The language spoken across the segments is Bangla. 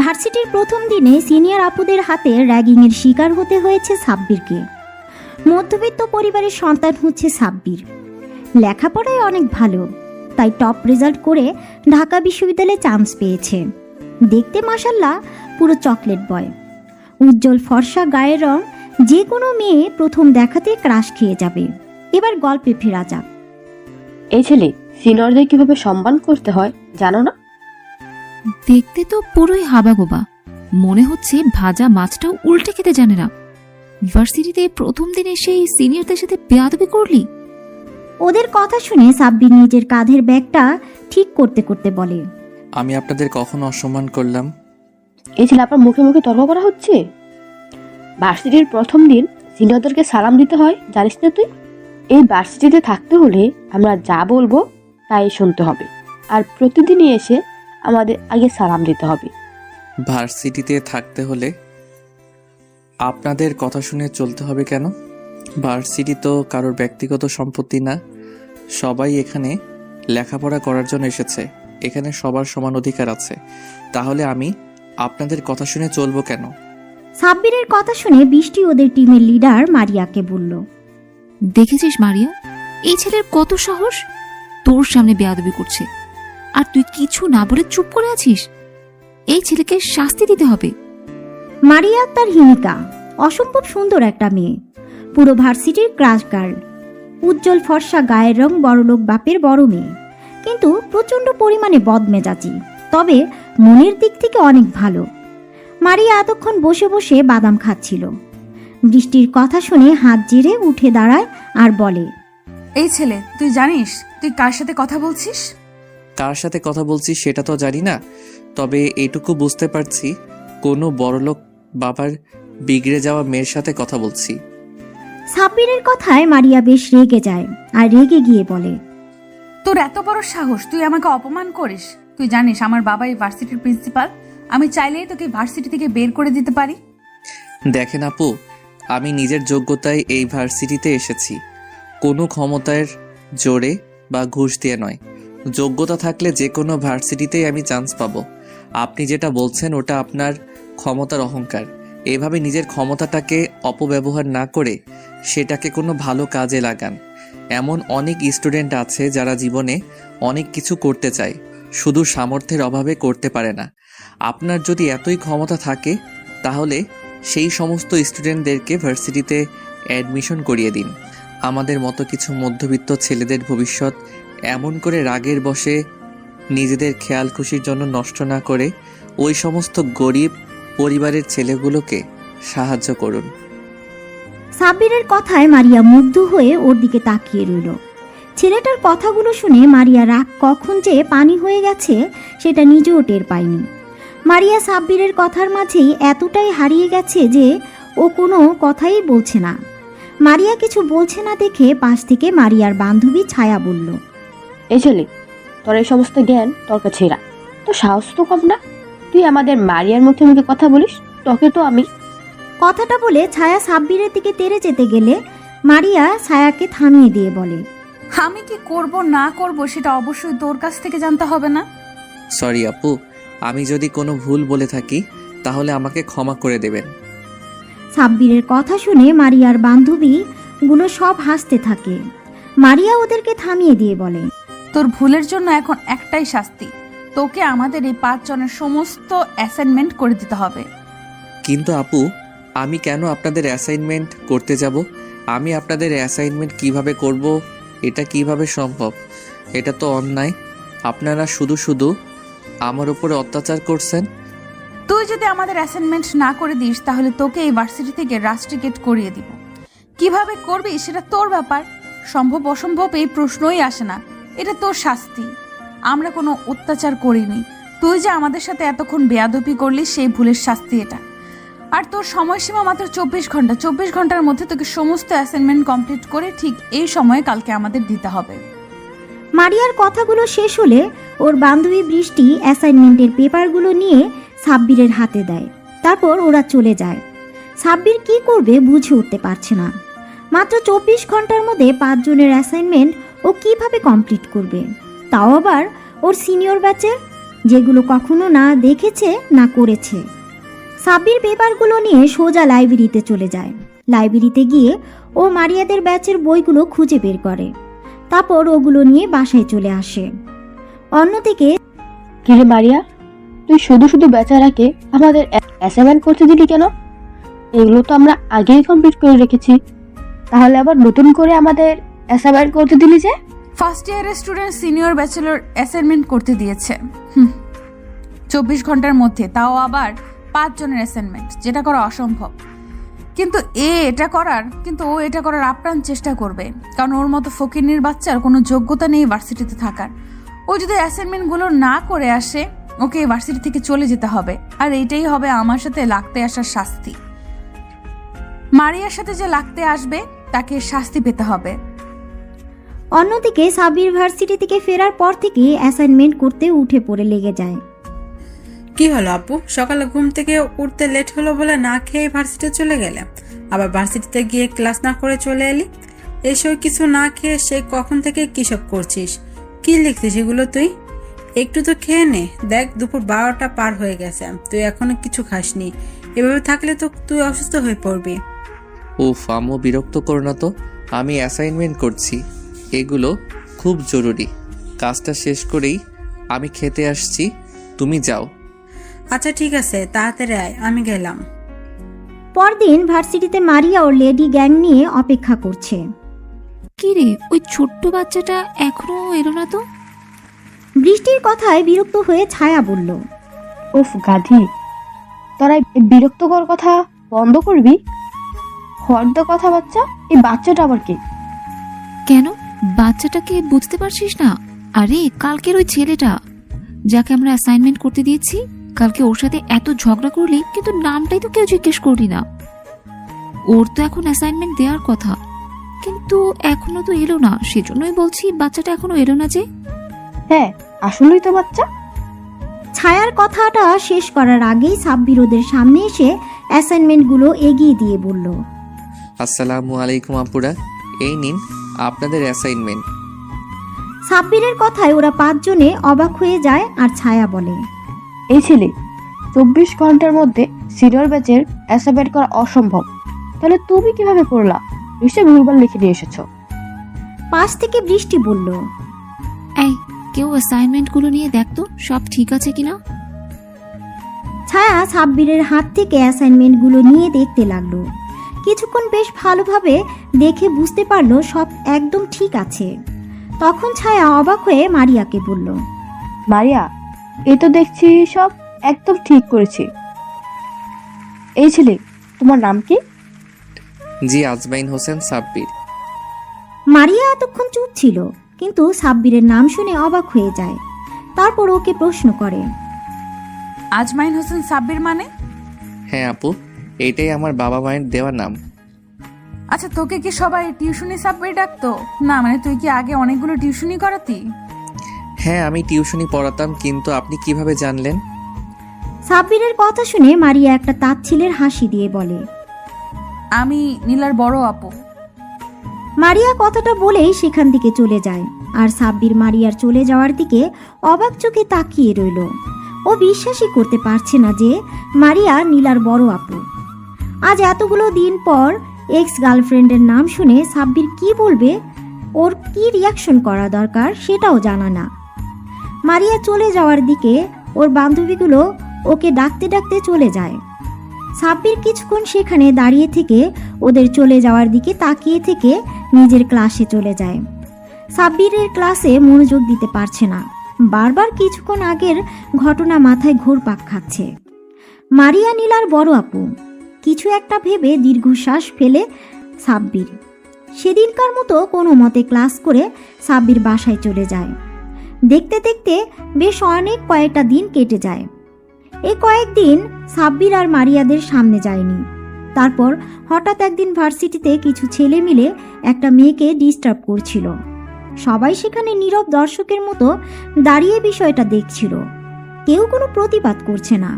ভার্সিটির প্রথম দিনে সিনিয়র আপুদের হাতে র্যাগিংয়ের শিকার হতে হয়েছে সাব্বিরকে। মধ্যবিত্ত পরিবারের সন্তান হচ্ছে সাব্বির। লেখাপড়ায় অনেক ভালো, তাই টপ রেজাল্ট করে ঢাকা বিশ্ববিদ্যালয়ে চান্স পেয়েছে। দেখতে মাশাল্লাহ পুরো চকলেট বয়। উজ্জ্বল ফর্সা গায়ের রং, যে কোনো মেয়ে প্রথম দেখাতে ক্রাশ খেয়ে যাবে। এবার গল্পে ফেরা যাক। এই ছেলে সিনিয়রদের কিভাবে সম্মান করতে হয় জানো না? দেখতে তো পুরোই হাবাগোবা, মনে হচ্ছে ভাজা মাছটাও উল্টে খেতে জানে না। ভার্সিটিতে প্রথম দিনে সেই সিনিয়রদের সাথে বেয়াদবি করলি? ওদের কথা শুনে সাব্বির নিজের কাঁধের ব্যাগটা ঠিক করতে করতে বলে, আমি আপনাদের কখন অসম্মান করলাম? এই ছেলে আপনার মুখে মুখে তর্ক করা হচ্ছে। ভার্সিটির প্রথম দিন সিনিয়রদেরকে সালাম দিতে হয়, জানিস না তুই? এই ভার্সিটিতে থাকতে হলে আমরা যা বলবো তাই শুনতে হবে, আর প্রতিদিনই এসে আমাদের আগে সালাম দিতে হবে। ভার্সিটিতে থাকতে হলে আপনাদের কথা শুনে চলতে হবে কেন? ভার্সিটি তো কারোর ব্যক্তিগত সম্পত্তি না। সবাই এখানে লেখাপড়া করার জন্য এসেছে। এখানে সবার সমান অধিকার আছে। তাহলে আমি আপনাদের কথা শুনে চলবো কেন? সাব্বিরের কথা শুনে বৃষ্টি ওদের টিমের লিডার মারিয়াকে বলল, দেখেছিস মারিয়া, এই ছেলের কত সাহস, তোর সামনে বেয়াদবি করছে, আর তুই কিছু না বলে চুপ করে আছিস। এই ছেলেকে শাস্তি দিতে হবে। মারিয়া তার হিমিকা, অসম্ভব সুন্দর একটা মেয়ে, পুরো ভার্সিটির ক্রাশ গার্ল। উজ্জ্বল ফর্সা গায়ের রং, বড়লোক বাপের বড় মেয়ে, কিন্তু প্রচণ্ড পরিমাণে বদমেজাজি, তবে মনের দিক থেকে অনেক ভালো। মারিয়া এতক্ষণ বসে বসে বাদাম খাচ্ছিল। বৃষ্টির কথা শুনে হাত জেরে উঠে দাঁড়ায় আর বলে, এই ছেলে, তুই জানিস তুই কার সাথে কথা বলছিস? কার সাথে কথা বলছি সেটা তো জানি না, তবে এটুকু বুঝতে পারছি কোনো বড়লোক বাবার বিগড়ে যাওয়া মেয়ের সাথে কথা বলছি। সাব্বিরের কথায় মারিয়া বেশ রেগে যায় আর রেগে গিয়ে বলে, তোর এত বড় সাহস, তুই আমাকে অপমান করিস? তুই জানিস আমার বাবা এই ভার্সিটির প্রিন্সিপাল। আমি চাইলেই তোকে ভার্সিটি থেকে বের করে দিতে পারি। দেখেন আপু, আমি নিজের যোগ্যতায় এই ভার্সিটিতে এসেছি, কোনো ক্ষমতার জোরে বা ঘুষ দিয়ে নয়। যোগ্যতা থাকলে যে কোনো ভার্সিটিতেই আমি চান্স পাবো। আপনি যেটা বলছেন ওটা আপনার ক্ষমতার অহংকার। এভাবে নিজের ক্ষমতাটাকে অপব্যবহার না করে সেটাকে কোনো ভালো কাজে লাগান। এমন অনেক স্টুডেন্ট আছে যারা জীবনে অনেক কিছু করতে চায়, শুধু সামর্থ্যের অভাবে করতে পারে না। আপনার যদি এতই ক্ষমতা থাকে তাহলে সেই সমস্ত স্টুডেন্টদেরকে ভার্সিটিতে অ্যাডমিশন করিয়ে দিন। আমাদের মতো কিছু মধ্যবিত্ত ছেলেদের ভবিষ্যৎ এমন করে রাগের বশে নিজেদের খেয়াল খুশির জন্য নষ্ট না করে ওই সমস্ত গরিব পরিবারের ছেলেগুলোকে সাহায্য করুন। সাব্বিরের কথায় মারিয়া মুগ্ধ হয়ে ওর দিকে তাকিয়ে রইল। ছেলেটার কথাগুলো শুনে মারিয়া রাগ কখন যে পানি হয়ে গেছে সেটা নিজেও টের পায়নি। মারিয়া সাব্বিরের কথার মাঝেই এতটাই হারিয়ে গেছে যে ও কোনো কথাই বলছে না। মারিয়া কিছু বলছে না দেখে পাশ থেকে মারিয়ার বান্ধবী ছায়া বলল, এই ছেলে, তোর এই সমস্ত জ্ঞান তোর কাছেই রাখ, তোর সাহস তো কম না। তুই আমাদের মারিয়ার মুখে মুখে কথা বলিস, তোকে তো আমি। কথাটা বলে ছায়া সাব্বিরের দিকে তেড়ে যেতে গেলে মারিয়া ছায়াকে থামিয়ে দিয়ে বলে, আমি কি করব না করব সেটা অবশ্যই তোর কাছ থেকে জানতে হবে না? সরি আপু, আমি যদি কোনো ভুল বলে থাকি তাহলে আমাকে ক্ষমা করে দেবেন। সাব্বিরের কথা শুনে মারিয়ার বান্ধবীগুলো সব হাসতে থাকে। মারিয়া ওদেরকে থামিয়ে দিয়ে বলে, তোর ভুলের জন্য এখন একটাই শাস্তি, তোকে আমাদের এই 5 জনের সমস্ত অ্যাসাইনমেন্ট করে দিতে হবে। কিন্তু আপু, আমি কেন আপনাদের অ্যাসাইনমেন্ট করতে যাব? আমি আপনাদের অ্যাসাইনমেন্ট কিভাবে করব? এটা কিভাবে সম্ভব? এটা তো অন্যায়। আপনারা শুধু শুধু আমার উপরে অত্যাচার করছেন। তুই যদি আমাদের অ্যাসাইনমেন্ট না করে দিস তাহলে তোকে এই ভার্সিটি থেকে রাস্ট্রিকেট করিয়ে দিব। কিভাবে করবি সেটা তোর ব্যাপার। সম্ভব অসম্ভব এই প্রশ্নই আসে না, এটা তোর শাস্তি। আমরা কোনো অত্যাচার করিনি, তুই যে আমাদের সাথে এতক্ষণ বেয়াদবি করলি সেই ভুলের শাস্তি এটা। আর তোর সময়সীমা মাত্র 24 ঘন্টা। 24 ঘন্টার মধ্যে তোকে সমস্ত অ্যাসাইনমেন্ট কমপ্লিট করে ঠিক এই সময়ে কালকে আমাদের দিতে হবে। মারিয়ার কথাগুলো শেষ হলে ওর বান্ধবী বৃষ্টি অ্যাসাইনমেন্টের পেপারগুলো নিয়ে সাব্বিরের হাতে দেয়। তারপর ওরা চলে যায়। সাব্বির কি করবে বুঝে উঠতে পারছে না। মাত্র 24 ঘন্টার মধ্যে 5 জনের অ্যাসাইনমেন্ট ও কিভাবে কমপ্লিট করবে, তাও আবার ওর সিনিয়র ব্যাচের। যেগুলো কখনো না দেখেছে না করেছে। সাব্বির পেপারগুলো নিয়ে সোজা লাইব্রেরিতে চলে যায়। লাইব্রেরিতে গিয়ে ও মারিয়াদের ব্যাচের বইগুলো খুঁজে বের করে, তারপর ওগুলো নিয়ে বাসায় চলে আসে। অন্যদিকে কিরে মারিয়া, তুই শুধু শুধু বেচারাকে আমাদের অ্যাসাইনমেন্ট করতে দিলি কেন? এগুলো তো আমরা আগেই কমপ্লিট করে রেখেছি, তাহলে আবার নতুন করে আমাদের অ্যাসাইনমেন্ট করতে দিলি যে? ফার্স্ট ইয়ারের স্টুডেন্ট সিনিয়র ব্যাচেলর অ্যাসাইনমেন্ট করতে দিয়েছে 24 ঘন্টার মধ্যে, তাও আবার 5 জনের অ্যাসাইনমেন্ট, যেটা করা অসম্ভব। কিন্তু ও এটা করার আপ্রাণ চেষ্টা করবে, কারণ ওর মতো ফকিরনির বাচ্চার কোনো যোগ্যতা নেই ভার্সিটিতে থাকার। ও যদি অ্যাসাইনমেন্টগুলো না করে আসে, ওকে ভার্সিটি থেকে চলে যেতে হবে। আর এইটাই হবে আমার সাথে লাগতে আসার শাস্তি। মারিয়ার সাথে যে লাগতে আসবে তাকে শাস্তি পেতে হবে। অন্যদিকে সাব্বির ভার্সিটি থেকে ফেরার পর থেকে অ্যাসাইনমেন্ট করতে উঠে পড়ে লেগে যায়। কি হলো আপু, সকালে ঘুম থেকে উঠতে লেট হলো বলে না খেয়ে ভার্সিটি চলে গেলে, আবার ভার্সিটিতে গিয়ে ক্লাস না করে চলে এলি। এসব কিছু না খেয়ে সে কখন থেকে কি সব করছিস? কি লিখছিস এগুলো তুই? একটু তো খেয়ে নে, দেখ দুপুর 12টা পার হয়ে গেছে, তুই এখনো কিছু খাসনি। এভাবে থাকলে তো তুই অসুস্থ হয়ে পড়বি। উফ আম্মু, বিরক্ত করো না তো, আমি অ্যাসাইনমেন্ট করছি, এগুলো খুব জরুরি। কাজটা শেষ করেই আমি খেতে আসছি, তুমি যাও। আচ্ছা ঠিক আছে, তাড়াতাড়ি আয়, আমি গেলাম। পরদিন ভার্সিটিতে মারিয়া ওর লেডি গ্যাং নিয়ে অপেক্ষা করছে। কি রে, ওই ছোট্ট বাচ্চাটা এখনো এলো না তো? বৃষ্টির কথায় বিরক্ত হয়ে ছায়া বলল, উফ গাধি, তোরা এই বিরক্তকর কথা বন্ধ করবি? হর্দ কথা বাচ্চা, এই বাচ্চাটা আবার কে? কেন, বাচ্চাটাকে বুঝতে পারছিস না? আরে কালকের ওই ছেলেটা যাকে আমরা অ্যাসাইনমেন্ট করতে দিয়েছি, কালকে ওর সাথে এত ঝগড়া করলি কিন্তু নামটাই তো কেউ জিজ্ঞেস করলি না। ওর তো এখন অ্যাসাইনমেন্ট দেওয়ার কথা, কিন্তু এখনো তো এলো না। সেজন্যই বলছি বাচ্চাটা এখনো এলো না যে। হ্যাঁ আসলেই তো বাচ্চা। ছায়ার কথাটা শেষ করার আগেই সাব্বির ওদের সামনে এসে অ্যাসাইনমেন্টগুলো এগিয়ে দিয়ে বলল, আসসালামু আলাইকুম আপুরা, এই নিন আপনাদের অ্যাসাইনমেন্ট। সাব্বিরের কথায় ওরা 5 জনে অবাক হয়ে যায়। আর ছায়া বলে, এই ছেলে 24 ঘন্টার মধ্যে সিনিয়র ব্যাচের অ্যাসাইনমেন্ট করা অসম্ভব, তাহলে তুমি কিভাবে করলা? নিশ্চয়ই ভুলভাল লিখে নিয়ে এসেছো। পাশ থেকে বৃষ্টি বলল, এই কেউ অ্যাসাইনমেন্টগুলো নিয়ে দেখতো সব ঠিক আছে কিনা। ছায়া সাব্বিরের হাত থেকে অ্যাসাইনমেন্টগুলো নিয়ে দেখতে লাগলো। কিছুক্ষণ বেশ ভালোভাবে দেখে বুঝতে পারলো সব একদম ঠিক আছে। তখন ছায়া অবাক হয়ে মারিয়াকে বলল, মারিয়া, এ তো দেখছি সব একদম ঠিক করেছি। এই ছেলে, তোমার নাম কি? জি, আজমাইন হোসেন সাব্বির। মারিয়া এতক্ষণ চুপ ছিল, কিন্তু সাব্বিরের নাম শুনে অবাক হয়ে যায়। তারপর ওকে প্রশ্ন করে, আজমাইন হোসেন সাব্বির মানে? হ্যাঁ আপু, এইটাই আমার বাবা মায়ের দেওয়া নাম। আচ্ছা, তোকে কি সবাই টিউশনি সাব্বির ডাকতো? না মানে তুই কি আগে অনেকগুলো টিউশনি করাতি? হ্যাঁ, আমি টিউশনি পড়াতাম, কিন্তু আপনি কিভাবে জানলেন? সাব্বিরের কথা শুনে মারিয়া একটা তাচ্ছিলের হাসি দিয়ে বলে, আমি নীলার বড় আপু। মারিয়া কথাটা বলেই সেখান থেকে চলে যায়। আর সাব্বির মারিয়ার চলে যাওয়ার দিকে অবাক চোখে তাকিয়ে রইল। ও বিশ্বাসই করতে পারছে না যে মারিয়া নীলার বড় আপু। আজ এতগুলো দিন পর এক্স গার্লফ্রেন্ডের নাম শুনে সাব্বির কি বলবে, ওর কি রিয়াকশন করা দরকার সেটাও জানা না। মারিয়া চলে যাওয়ার দিকে ওর বান্ধবীগুলো ওকে ডাকতে ডাকতে চলে যায়। সাব্বির কিছুক্ষণ সেখানে দাঁড়িয়ে থেকে ওদের চলে যাওয়ার দিকে তাকিয়ে থেকে নিজের ক্লাসে চলে যায়। সাব্বিরের ক্লাসে মনোযোগ দিতে পারছে না, বারবার কিছুক্ষণ আগের ঘটনা মাথায় ঘুরপাক খাচ্ছে। মারিয়া নীলার বড় আপু, কিছু একটা ভেবে দীর্ঘশ্বাস ফেলে সাব্বির সেদিনকার মতো কোনো মতে ক্লাস করে সাব্বির বাসায় চলে যায়। দেখতে দেখতে বেশ কয়েকটা দিন কেটে যায়। এই কয়েকদিন সাব্বির আর মারিয়াদের সামনে যায়নি। তারপর হঠাৎ একদিন ভার্সিটিতে কিছু ছেলে মিলে একটা মেয়েকে ডিস্টার্ব করছিল। সবাই সেখানে নীরব দর্শকের মতো দাঁড়িয়ে বিষয়টা দেখছিল, কেউ কোনো প্রতিবাদ করছে না।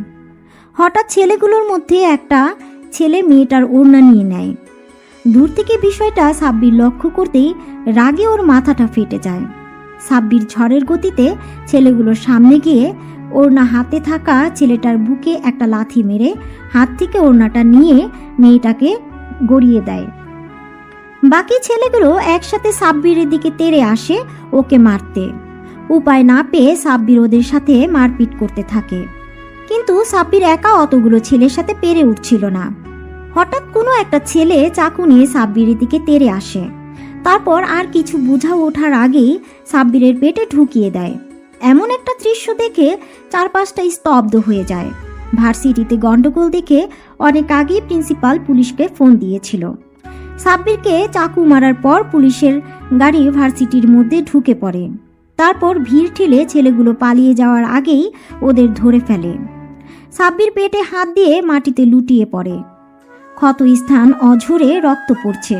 হঠাৎ ছেলেগুলোর মধ্যে একটা ছেলে মেয়েটার ওড়না নিয়ে নেয়। দূর থেকে বিষয়টা সাব্বির লক্ষ্য করতেই রাগে ওর মাথাটা ফেটে যায়। সাব্বির ঝড়ের গতিতে ছেলেগুলোর সামনে গিয়ে ওড়না হাতে থাকা ছেলেটার বুকে একটা লাথি মেরে হাত থেকে ওড়নাটা নিয়ে মেয়েটাকে গড়িয়ে দেয়। বাকি ছেলেগুলো একসাথে সাব্বিরের দিকে তেড়ে আসে ওকে মারতে। উপায় না পেয়ে সাব্বির ওদের সাথে মারপিট করতে থাকে, কিন্তু সাব্বির একা অতগুলো ছেলের সাথে পেরে উঠছিল না। হঠাৎ কোনো একটা ছেলে চাকু নিয়ে সাব্বিরের দিকে তেড়ে আসে। তারপর আর কিছু বোঝা ওঠার আগেই সাব্বিরের পেটে ঢুকিয়ে দেয়। এমন একটা দৃশ্য দেখে চারপাশটা স্তব্ধ হয়ে যায়। ভার্সিটিতে গন্ডগোল দেখে অনেক আগেই প্রিন্সিপাল পুলিশকে ফোন দিয়েছিল। সাব্বিরকে চাকু মারার পর পুলিশের গাড়ি ভার্সিটির মধ্যে ঢুকে পড়ে। তারপর ভিড় ঠেলে ছেলেগুলো পালিয়ে যাওয়ার আগেই ওদের ধরে ফেলে। সাব্বির পেটে হাত দিয়ে মাটিতে লুটিয়ে পড়ে। ক্ষত স্থান অঝরে রক্ত পড়ছে।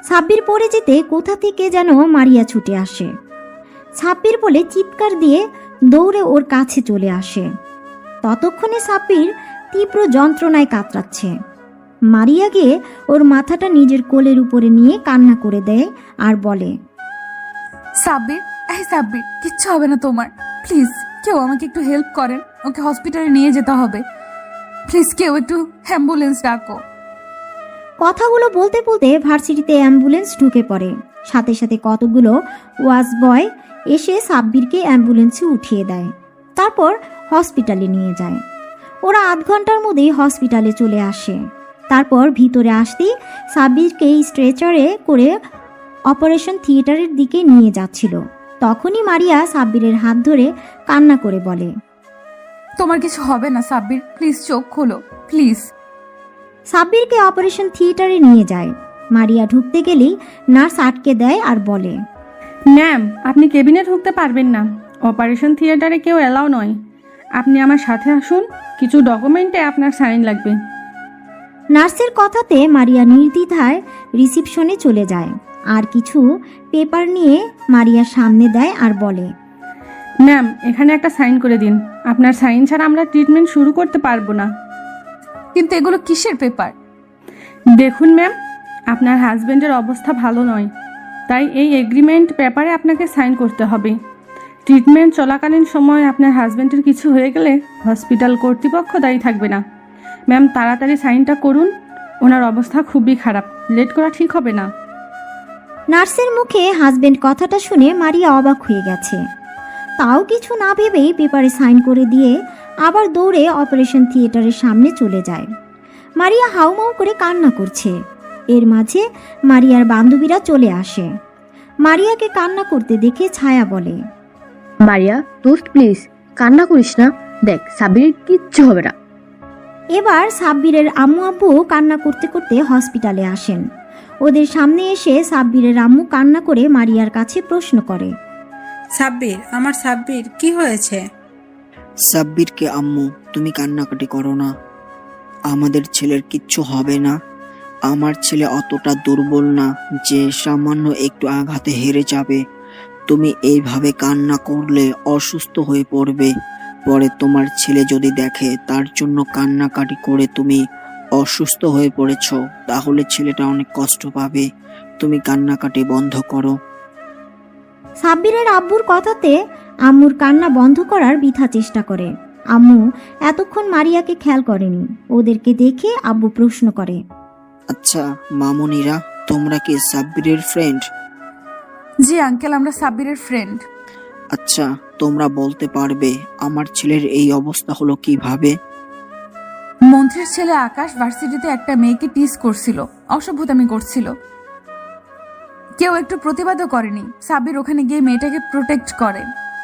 সাব্বির পড়ে যেতে কোথা থেকে যেন মারিয়া ছুটে আসে। সাব্বির বলে চিৎকার দিয়ে দৌড়ে ওর কাছে চলে আসে। ততক্ষণে সাব্বির তীব্র যন্ত্রণায় কাতরাচ্ছে। মারিয়া গিয়ে ওর মাথাটা নিজের কোলের উপরে নিয়ে কান্না করে দেয় আর বলে, সাব্বির, এই সাব্বির, কিচ্ছু হবে না তোমার। প্লিজ কেউ আমাকে একটু হেল্প করেন, ওকে হসপিটালে নিয়ে যেতে হবে। প্লিজ কেউ একটু অ্যাম্বুলেন্স ডাকো। কথাগুলো বলতে বলতে ভার্সিটিতে অ্যাম্বুলেন্স ঢুকে পড়ে। সাথে সাথে কতগুলো ওয়াচ বয় এসে সাব্বিরকে অ্যাম্বুলেন্সে উঠিয়ে দেয়। তারপর হসপিটালে নিয়ে যায়। ওরা আধ ঘন্টার মধ্যেই হসপিটালে চলে আসে। তারপর ভিতরে আসতেই সাব্বিরকে স্ট্রেচারে করে অপারেশন থিয়েটারের দিকে নিয়ে যাচ্ছিল। তখনই মারিয়া সাব্বিরের হাত ধরে কান্না করে বলে, তোমার কিছু হবে না সাব্বির, প্লিজ চোখ খোলো প্লিজ। সাব্বিরকে অপারেশন থিয়েটারে নিয়ে যায়। মারিয়া ঢুকতে গেলেই নার্স আটকে দেয় আর বলে, ম্যাম, আপনি কেবিনে ঢুকতে পারবেন না। অপারেশন থিয়েটারে কেউ এলাও নয়। আপনি আমার সাথে আসুন, কিছু ডকুমেন্টে আপনার সাইন লাগবে। নার্সের কথাতে মারিয়া নির্দ্বিধায় রিসিপশনে চলে যায় আর কিছু পেপার নিয়ে মারিয়ার সামনে দেয় আর বলে, ম্যাম, এখানে একটা সাইন করে দিন। আপনার সাইন ছাড়া আমরা ট্রিটমেন্ট শুরু করতে পারবো না। কিন্তু এগুলো কিসের পেপার? দেখুন ম্যাম, আপনার হাজবেন্ডের অবস্থা ভালো নয়, তাই এই এগ্রিমেন্ট পেপারে আপনাকে সাইন করতে হবে। ট্রিটমেন্ট চলাকালীন সময় আপনার হাজবেন্ডের কিছু হয়ে গেলে হসপিটাল কর্তৃপক্ষ দায়ী থাকবে না। ম্যাম, তাড়াতাড়ি সাইনটা করুন, ওনার অবস্থা খুবই খারাপ, লেট করা ঠিক হবে না। নার্সের মুখে হাজবেন্ড কথাটা শুনে মারিয়া অবাক হয়ে গেছে। তাও কিছু না ভেবেই পেপারে সাইন করে দিয়ে আবার দৌড়ে অপারেশন থিয়েটারের সামনে চলে যায়। মারিয়া হাউমাউ করে কান্না করছে। এর মাঝে মারিয়ার বান্ধবীরা চলে আসে। মারিয়াকে কান্না করতে দেখে ছায়া বলে, মারিয়া দোস্ত প্লিজ কান্না করিস না, দেখ সাব্বিরের কিচ্ছু হবে না। এবার সাব্বিরের আম্মু আব্বু কান্না করতে করতে হসপিটালে আসেন। ওদের সামনে এসে সাব্বিরের আম্মু কান্না করে মারিয়ার কাছে প্রশ্ন করে, সাব্বির, আমার সাব্বির, কি হয়েছে? সাব্বিরকে আম্মু, তুমি কান্নাকাটি করো না, আমাদের ছেলের কিচ্ছু হবে না। আমার ছেলে অতটা দুর্বল না যে সামান্য একটু আঘাতে হেরে যাবে। তুমি এইভাবে কান্না করলে অসুস্থ হয়ে পড়বে। পরে তোমার ছেলে যদি দেখে তার জন্য কান্নাকাটি করে তুমি অসুস্থ হয়ে পড়েছ, তাহলে ছেলেটা অনেক কষ্ট পাবে। তুমি কান্নাকাটি বন্ধ করো। সাব্বিরের আব্বুর কথাতে আম্মুর কান্না বন্ধ করার বৃথা চেষ্টা করে। আম্মু এতক্ষণ মারিয়াকে খেয়াল করেনি। ওদেরকে দেখে আব্বু প্রশ্ন করে, আচ্ছা মামুনিরা, তোমরা কি সাব্বিরের ফ্রেন্ড? জি আঙ্কেল, আমরা সাব্বিরের ফ্রেন্ড। আচ্ছা, তোমরা বলতে পারবে আমার ছেলের এই অবস্থা হলো কিভাবে? মন্ত্রীর ছেলে আকাশ ভার্সিটিতে একটা মেয়েকে টিজ করছিল, অসভ্যতামি করছিল। কেউ একটু প্রতিবাদও করেনি। সাব্বির ওখানে গিয়ে মেয়েটাকে প্রোটেক্ট করে,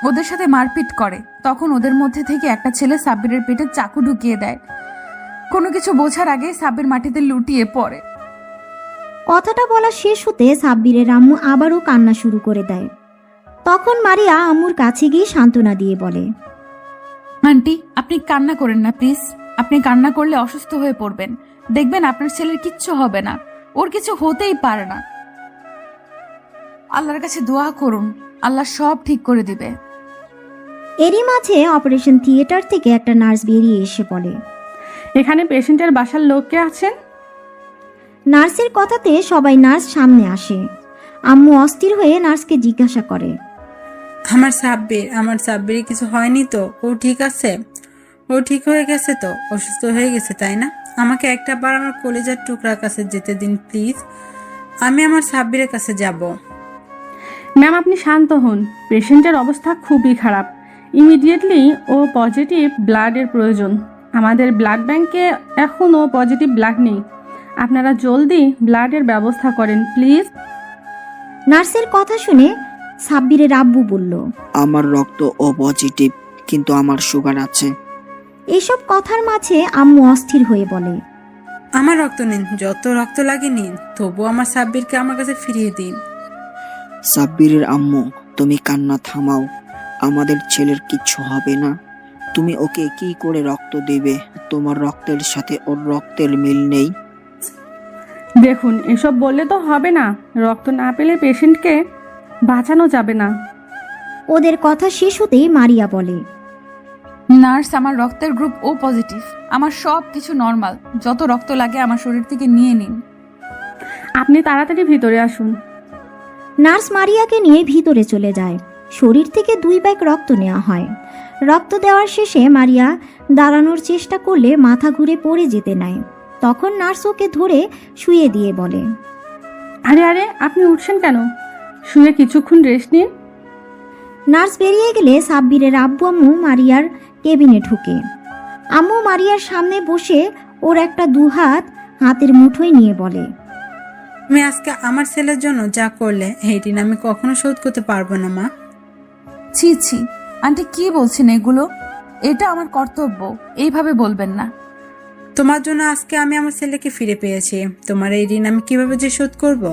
ওদের সাথে মারপিট করে। তখন ওদের মধ্যে থেকে একটা ছেলে সাব্বিরের পেটে চাকু ঢুকিয়ে দেয়। কোনো কিছু বোঝার আগে সাব্বির মাটিতে লুটিয়ে পড়ে। কথাটা বলা শেষ হতে সাব্বিরের আম্মু আবারও কান্না শুরু করে দেয়। তখন মারিয়া আম্মুর কাছে গিয়ে সান্ত্বনা দিয়ে বলে, আন্টি, আপনি কান্না করেন না প্লিজ। আপনি কান্না করলে অসুস্থ হয়ে পড়বেন। দেখবেন আপনার ছেলের কিচ্ছু হবে না, ওর কিছু হতেই পারে না। আল্লাহর কাছে দোয়া করুন, আল্লাহ সব ঠিক করে দিবে। এরই মাঝে অপারেশন থিয়েটার থেকে একটা নার্স বেরিয়ে এসে বলে, এখানে পেশেন্টের বাসার লোক কে আছেন? নার্সের কথাতে সবাই নার্স সামনে আসে। আম্মু অস্থির হয়ে নার্সকে জিজ্ঞাসা করে, আমার সাব্বির কিছু হয়নি তো? ও ঠিক আছে? ও ঠিক হয়ে গেছে তো? অসুস্থ হয়ে গেছে তাই না? আমাকে একটা বার আমার কলিজার টুকরার কাছে যেতে দিন প্লিজ। আমি আমার সাব্বিরের কাছে যাব। ম্যাম আপনি শান্ত হন, পেশেন্টের অবস্থা খুবই খারাপ। ইমিডিয়েটলি ও পজিটিভ ব্লাডের প্রয়োজন। আমাদের ব্লাড ব্যাংকে এখন ও পজিটিভ ব্লাড নেই। আপনারা জলদি ব্লাডের ব্যবস্থা করেন প্লিজ। নার্সের কথা শুনে সাব্বিরের আব্বু বলল, আমার রক্ত ও পজিটিভ, কিন্তু আমার সুগার আছে। এসব কথার মাঝে আম্মু অস্থির হয়ে বলে, আমার রক্ত নিন, যত রক্ত লাগে নিন, তবু আমার সাব্বিরকে আমার কাছে ফিরিয়ে দিন। সাব্বিরের আম্মু, তুমি কান্না থামাও। আমাদের ছেলের কিচ্ছু হবে না। তুমি ওকে কি করে রক্ত দেবে? তোমার রক্তের সাথে ওর রক্তের মিল নেই। দেখুন এসব বললে তো হবে না, রক্ত না পেলে পেশেন্টকে বাঁচানো যাবে না। ওদের কথা শেষ হতেই মারিয়া বলে, নার্স, আমার রক্তের গ্রুপ ও পজিটিভ। আমার সব কিছু নর্মাল। যত রক্ত লাগে আমার শরীর থেকে নিয়ে নিন। আপনি তাড়াতাড়ি ভিতরে আসুন। নার্স মারিয়াকে নিয়ে ভিতরে চলে যায়। শরীর থেকে 2 ব্যাগ রক্ত নেওয়া হয়। রক্ত দেওয়ার শেষে মারিয়া দাঁড়ানোর চেষ্টা করলে মাথা ঘুরে পড়ে যেতে নাই। তখন নার্স ওকে ধরে শুয়ে দিয়ে বলে, আরে আরে আপনি উঠছেন কেন? শুয়ে কিছুক্ষণ রেস্ট নিন। নার্স বেরিয়ে গেলে সাব্বিরের আব্বু আম্মু মারিয়ার কেবিনে ঢুকে। আম্মু মারিয়ার সামনে বসে ওর একটা 2 হাত হাতের মুঠোয় নিয়ে বলে, তুমি আজকে আমার ছেলের জন্য যা করলে এই ঋণ আমি কখনো শোধ করতে পারবো না মা। ছি ছি, আন্টি কি বলছেন এগুলো? এটা আমার কর্তব্য, এইভাবে বলবেন না। তোমার জন্য আজকে আমি আমার ছেলেকে ফিরে পেয়েছি। তোমার এই ঋণ আমি কিভাবে যে শোধ করব?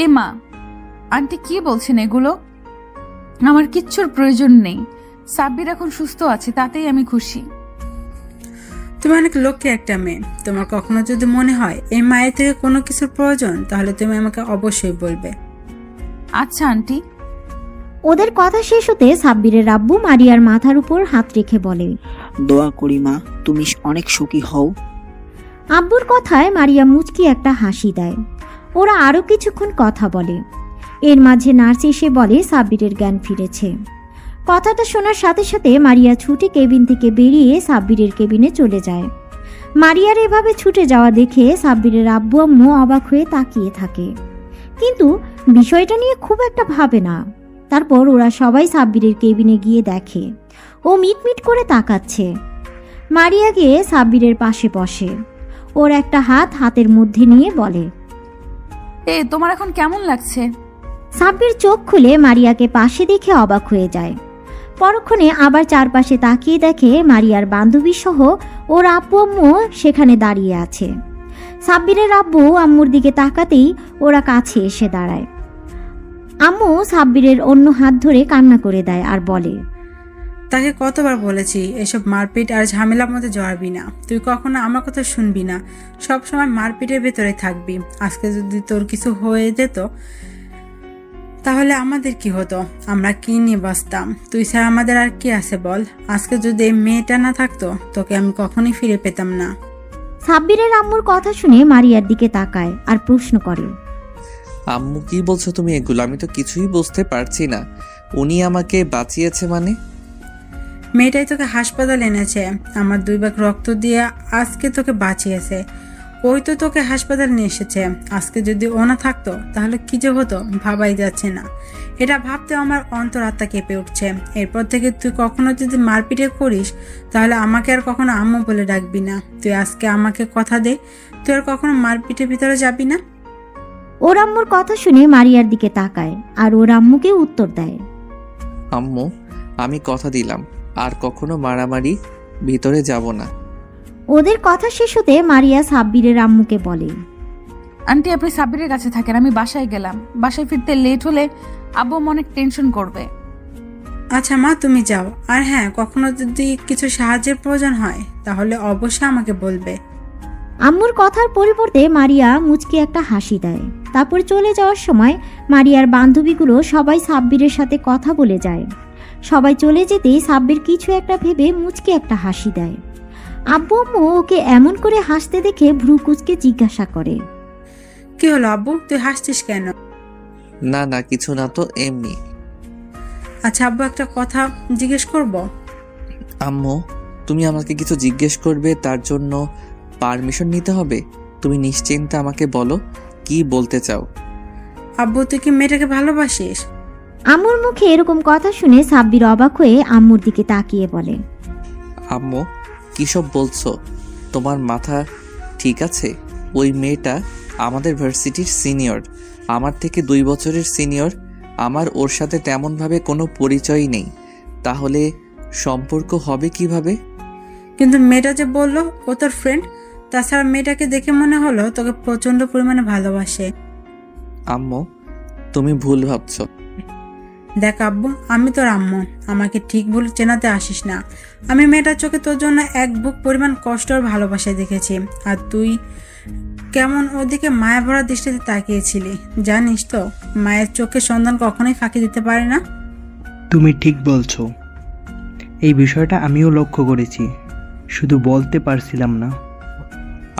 এ মা, আন্টি কি বলছেন এগুলো? আমার কিচ্ছুর প্রয়োজন নেই। সাব্বির এখন সুস্থ আছে, তাতেই আমি খুশি। তুমি অনেক লক্ষ্যে একটা মেয়ে। তোমার কখনো যদি মনে হয় এই মায়ের থেকে কোনো কিছুর প্রয়োজন, তাহলে তুমি আমাকে অবশ্যই বলবে। আচ্ছা আন্টি। ওদের কথা শেষ হতে সাব্বিরের আব্বু মারিয়ার মাথার উপর হাত রেখে বলে, দোয়া করি মা, তুমি অনেক সুখী হও। আব্বুর কথায় মারিয়া মুচকি একটা হাসি দেয়। ওরা আরো কিছুক্ষণ কথা বলে। এর মাঝে নার্স এসে বলে সাব্বিরের জ্ঞান ফিরেছে। কথাটা শোনার সাথে সাথে মারিয়া ছুটে কেবিন থেকে বেরিয়ে সাব্বিরের কেবিনে চলে যায়। মারিয়ার এভাবে ছুটে যাওয়া দেখে সাব্বিরের আব্বু আম্মু অবাক হয়ে তাকিয়ে থাকে, কিন্তু বিষয়টা নিয়ে খুব একটা ভাবে না। তারপর ওরা সবাই সাব্বিরের কেবিনে গিয়ে দেখে ও মিটমিট করে তাকাচ্ছে। মারিয়া গিয়ে সাব্বিরের পাশে বসে। ওর একটা হাত হাতের মধ্যে নিয়ে বলে, তোমার এখন কেমন লাগছে? সাব্বির চোখ খুলে মারিয়াকে পাশে দেখে অবাক হয়ে যায়। পরক্ষণে আবার চারপাশে তাকিয়ে দেখে মারিয়ার বান্ধবী সহ ওর আব্বু আম্মু সেখানে দাঁড়িয়ে আছে। সাব্বিরের আব্বু আম্মুর দিকে তাকাতেই ওরা কাছে এসে দাঁড়ায়। আম্মু সাব্বিরের অন্য হাত ধরে কান্না করে দেয় আর বলে, তাকে কতবার বলেছি এসব মারপিট আর ঝামেলার মধ্যে জড়াবি না। তুই কখনো আমার কথা শুনবি না, সব সময় মারপিটের ভেতরে থাকবি। আজকে যদি তোর কিছু হয়ে যেত তাহলে আমাদের কি হতো? আমরা কি নিয়ে বাঁচতাম? তুই ছাড়া আমাদের আর কি আছে বল? আজকে যদি এই মেয়েটা না থাকতো, তোকে আমি কখনোই ফিরে পেতাম না। সাব্বিরের আম্মুর কথা শুনে মারিয়ার দিকে তাকায় আর প্রশ্ন করে, আম্মু কি বলছো তুমি এগুলো? আমি তো কিছুই বুঝতে পারছি না। উনি আমাকে বাঁচিয়েছে মানে? মেয়েটাই তোকে হাসপাতাল এনেছে, আমার 2 ভাগ রক্ত দিয়ে আজকে তোকে বাঁচিয়েছে। ওই তো তোকে হাসপাতাল নিয়ে এসেছে। আজকে যদি ও না থাকতো তাহলে কি যে হতো ভাবাই যাচ্ছে না। এটা ভাবতে আমার অন্তরাত্মা কেঁপে উঠছে। এরপর থেকে তুই কখনো যদি মারপিটে করিস তাহলে আমাকে আর কখনো আম্মু বলে ডাকবি না। তুই আজকে আমাকে কথা দে, তুই আর কখনো মারপিটের ভিতরে যাবি না। ওর আম্মুর কথা শুনে মারিয়ার দিকে তাকায় আর ওর আম্মুকে উত্তর দেয়, আম্মু, আমি কথা দিলাম আর কখনো মারামারি ভিতরে যাব না। ওদের কথা শেষ হতে মারিয়া সাব্বিরের আম্মুকে বলে, আন্টি আপনি সাব্বিরের কাছে থাকেন, আমি বাসায় গেলাম। বাসায় ফিরতে লেট হলে আব্বু অনেক টেনশন করবে। আচ্ছা মা, তুমি যাও। আর হ্যাঁ, কখনো যদি কিছু সাহায্যের প্রয়োজন হয় তাহলে অবশ্যই আমাকে বলবে। আম্মুর কথার পরিবর্তে মারিয়া মুচকি একটা হাসি দেয়। তারপর চলে যাওয়ার সময় মারিয়ার বান্ধবীগুলো সবাই সাব্বিরের সাথে কথা বলে যায়। সবাই চলে যেতেই সাব্বির কিছু একটা ভেবে মুচকি একটা হাসি দেয়। আব্বু আম্মু ওকে এমন করে হাসতে দেখে ভ্রু কুঁচকে জিজ্ঞাসা করে, কি হলো আব্বু, তুই হাসছিস কেন? না না, কিছু না তো, এমনি। আচ্ছা আব্বু, একটা কথা জিজ্ঞেস করব? আম্মু, তুমি আমাকে কিছু জিজ্ঞেস করবে, তার জন্য পারমিশন নিতে হবে? তুমি নিশ্চিন্তে আমাকে বলো কি বলতে চাও। আব্বু, তুই কি মেয়েটাকে ভালোবাসিস? আম্মুর মুখে এরকম কথা শুনে সাব্বির অবাক হয়ে আম্মুর দিকে তাকিয়ে বলে, আম্মু, কী সব বলছো? তোমার মাথা ঠিক আছে? ওই মেয়েটা আমাদের ভার্সিটির সিনিয়র, আমার থেকে 2 বছরের সিনিয়র। আমার ওর সাথে তেমনভাবে কোনো পরিচয়ই নেই, তাহলে সম্পর্ক হবে কিভাবে? কিন্তু মেয়েটা যে বললো ও তোর ফ্রেন্ড, তাছাড়া মেয়েটাকে দেখে মনে হলো তোকে প্রচন্ড পরিমাণে ভালোবাসে। আম্মু, তুমি ভুল ভাবছো। দেখ আব্বু, আমি তোর আম্মু, আমাকে ঠিক ভুল চেনাতে আসিস না। আমি মেয়েটার চোখে তোর জন্য এক বুক পরিমাণ কষ্ট আর ভালোবাসা দেখেছি, আর তুই কেমন ওদিকে মায়া ভরা দৃষ্টিতে তাকিয়েছিলি। জানিস তো, মায়ের চোখে সন্তান কখনোই ফাঁকি দিতে পারে না। তুমি ঠিক বলছো, এই বিষয়টা আমিও লক্ষ্য করেছি, শুধু বলতে পারছিলাম না।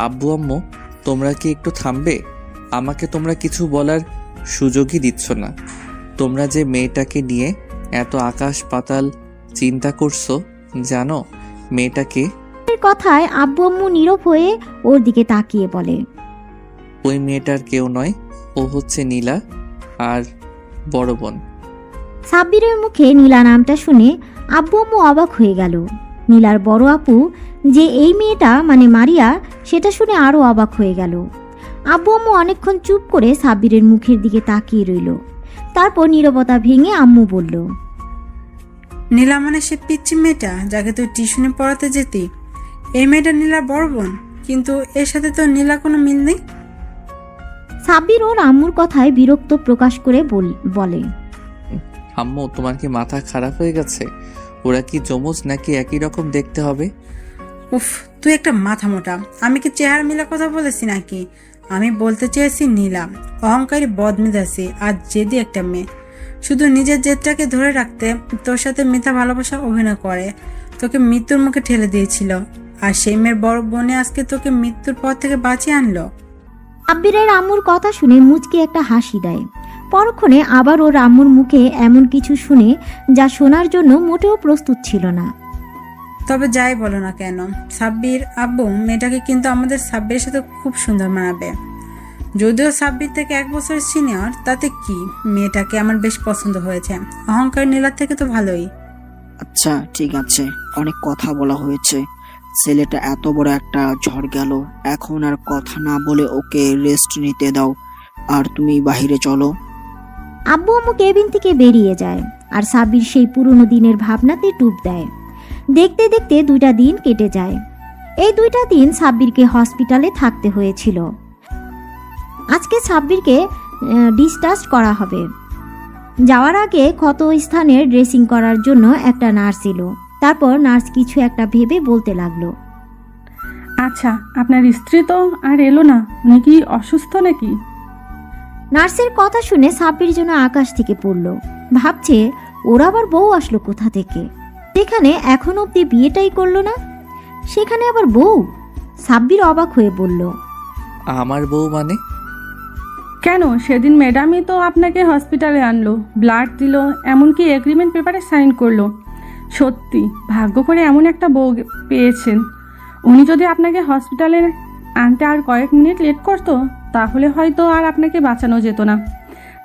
আব্বু আম্মু, তোমরা কি একটু থামবে? আমাকে তোমরা কিছু বলার সুযোগই দিচ্ছ না। তোমরা যে মেয়েটাকে নিয়ে এত আকাশ পাতাল চিন্তা করছো, জানো মেয়েটাকে? এর কথায় আব্বু আম্মু নীরব হয়ে ওর দিকে তাকিয়ে বলে, ওই মেয়েটার কেউ নয়, ও হচ্ছে নীলা আর বড় বোন। সাব্বিরের মুখে নীলা নামটা শুনে আব্বু আম্মু অবাক হয়ে গেল। নীলার বড় আপু যে এই মেয়েটা মানে মারিয়া, সেটা শুনে আরও অবাক হয়ে গেল। আব্বু আম্মু অনেকক্ষণ চুপ করে সাব্বিরের মুখের দিকে তাকিয়ে রইল। তারপর নীরবতা ভেঙে আম্মু বলল, নীলা মানে সে পিচ্ছি মেয়েটা যাকে তুই টিউশনে পড়াতে যেতি? এই মেয়েটা নীলার বড় বোন, কিন্তু এর সাথে তো নীলা কোনো মিল নেই। সাব্বির ওর আম্মুর কথায় বিরক্ত প্রকাশ করে বলে, আম্মু, তোমার কি মাথা খারাপ হয়ে গেছে? ওরা কি যমজ নাকি একই রকম দেখতে হবে? উফ, তুই একটা মাথা মোটা। আমি কি চেহারা মিলা কথা বলেছি নাকি? আমি বলতে চেয়েছি নীলা অহংকারী বদমেজাজি আর জেদি একটা মেয়ে, শুধু নিজের জেদটাকে ধরে রাখতে তোর সাথে মিথ্যা ভালোবাসা অভিনয় করে তোকে মৃত্যুর মুখে ঠেলে দিয়েছিল, আর সেই মেয়ের বড় বোনে আজকে তোকে মৃত্যুর পর থেকে বাঁচিয়ে আনলো। সাব্বিরের আম্মুর কথা শুনে মুচকে একটা হাসি দেয়। পরক্ষণে আবার ওর আম্মুর মুখে এমন কিছু শুনে যা শোনার জন্য মোটেও প্রস্তুত ছিল না। তবে যাই বলো না কেন সাব্বির আব্বু, মেয়েটাকে কিন্তু আমাদের সাব্বিরের সাথে খুব সুন্দর মানাবে। যদিও সাব্বির থেকে 1 বছর সিনিয়র, তাতে কি, মেয়েটাকে আমার বেশ পছন্দ হয়েছে। অহংকার নীলার থেকে তো ভালোই। আচ্ছা ঠিক আছে, অনেক কথা বলা হয়েছে। ছেলেটা এত বড় একটা ঝড় গেল, এখন আর কথা না বলে ওকে রেস্ট নিতে দাও, আর তুমি বাইরে চলো। আব্বু আম্মু কেবিন থেকে বেরিয়ে যায়, আর সাব্বির সেই পুরনো দিনের ভাবনাতে ডুব দেয়। দেখতে দেখতে 2টা দিন কেটে যায়। এই 2টা দিন সাব্বিরকে হসপিটালে থাকতে হয়েছিল। আজকে সাব্বিরকে ডিসচার্জ করা হবে। যাওয়ার আগে ক্ষত স্থানের ড্রেসিং করার জন্য একটা নার্স এলো। তারপর নার্স কিছু একটা ভেবে বলতে লাগলো, আচ্ছা, আপনার স্ত্রী তো আর এলো না, উনি কি অসুস্থ নাকি? নার্সের কথা শুনে সাব্বির যেন আকাশ থেকে পড়ল। ভাবছে ওর আবার বউ আসলো কোথা থেকে? সেখানে এখন অব্দি বিয়েটাই করলো না, সেখানে আবার বউ। সাব্বির অবাক হয়ে বলল, আমার বউ মানে? কেন, সেদিন ম্যাডামই তো আপনাকে হসপিটালে আনলো, ব্লাড দিল, এমনকি এগ্রিমেন্ট পেপারে সাইন করলো। সত্যি ভাগ্য করে এমন একটা বউ পেয়েছেন। উনি যদি আপনাকে হসপিটালে আনতে আর কয়েক মিনিট লেট করতো, তাহলে হয়তো আর আপনাকে বাঁচানো যেত না।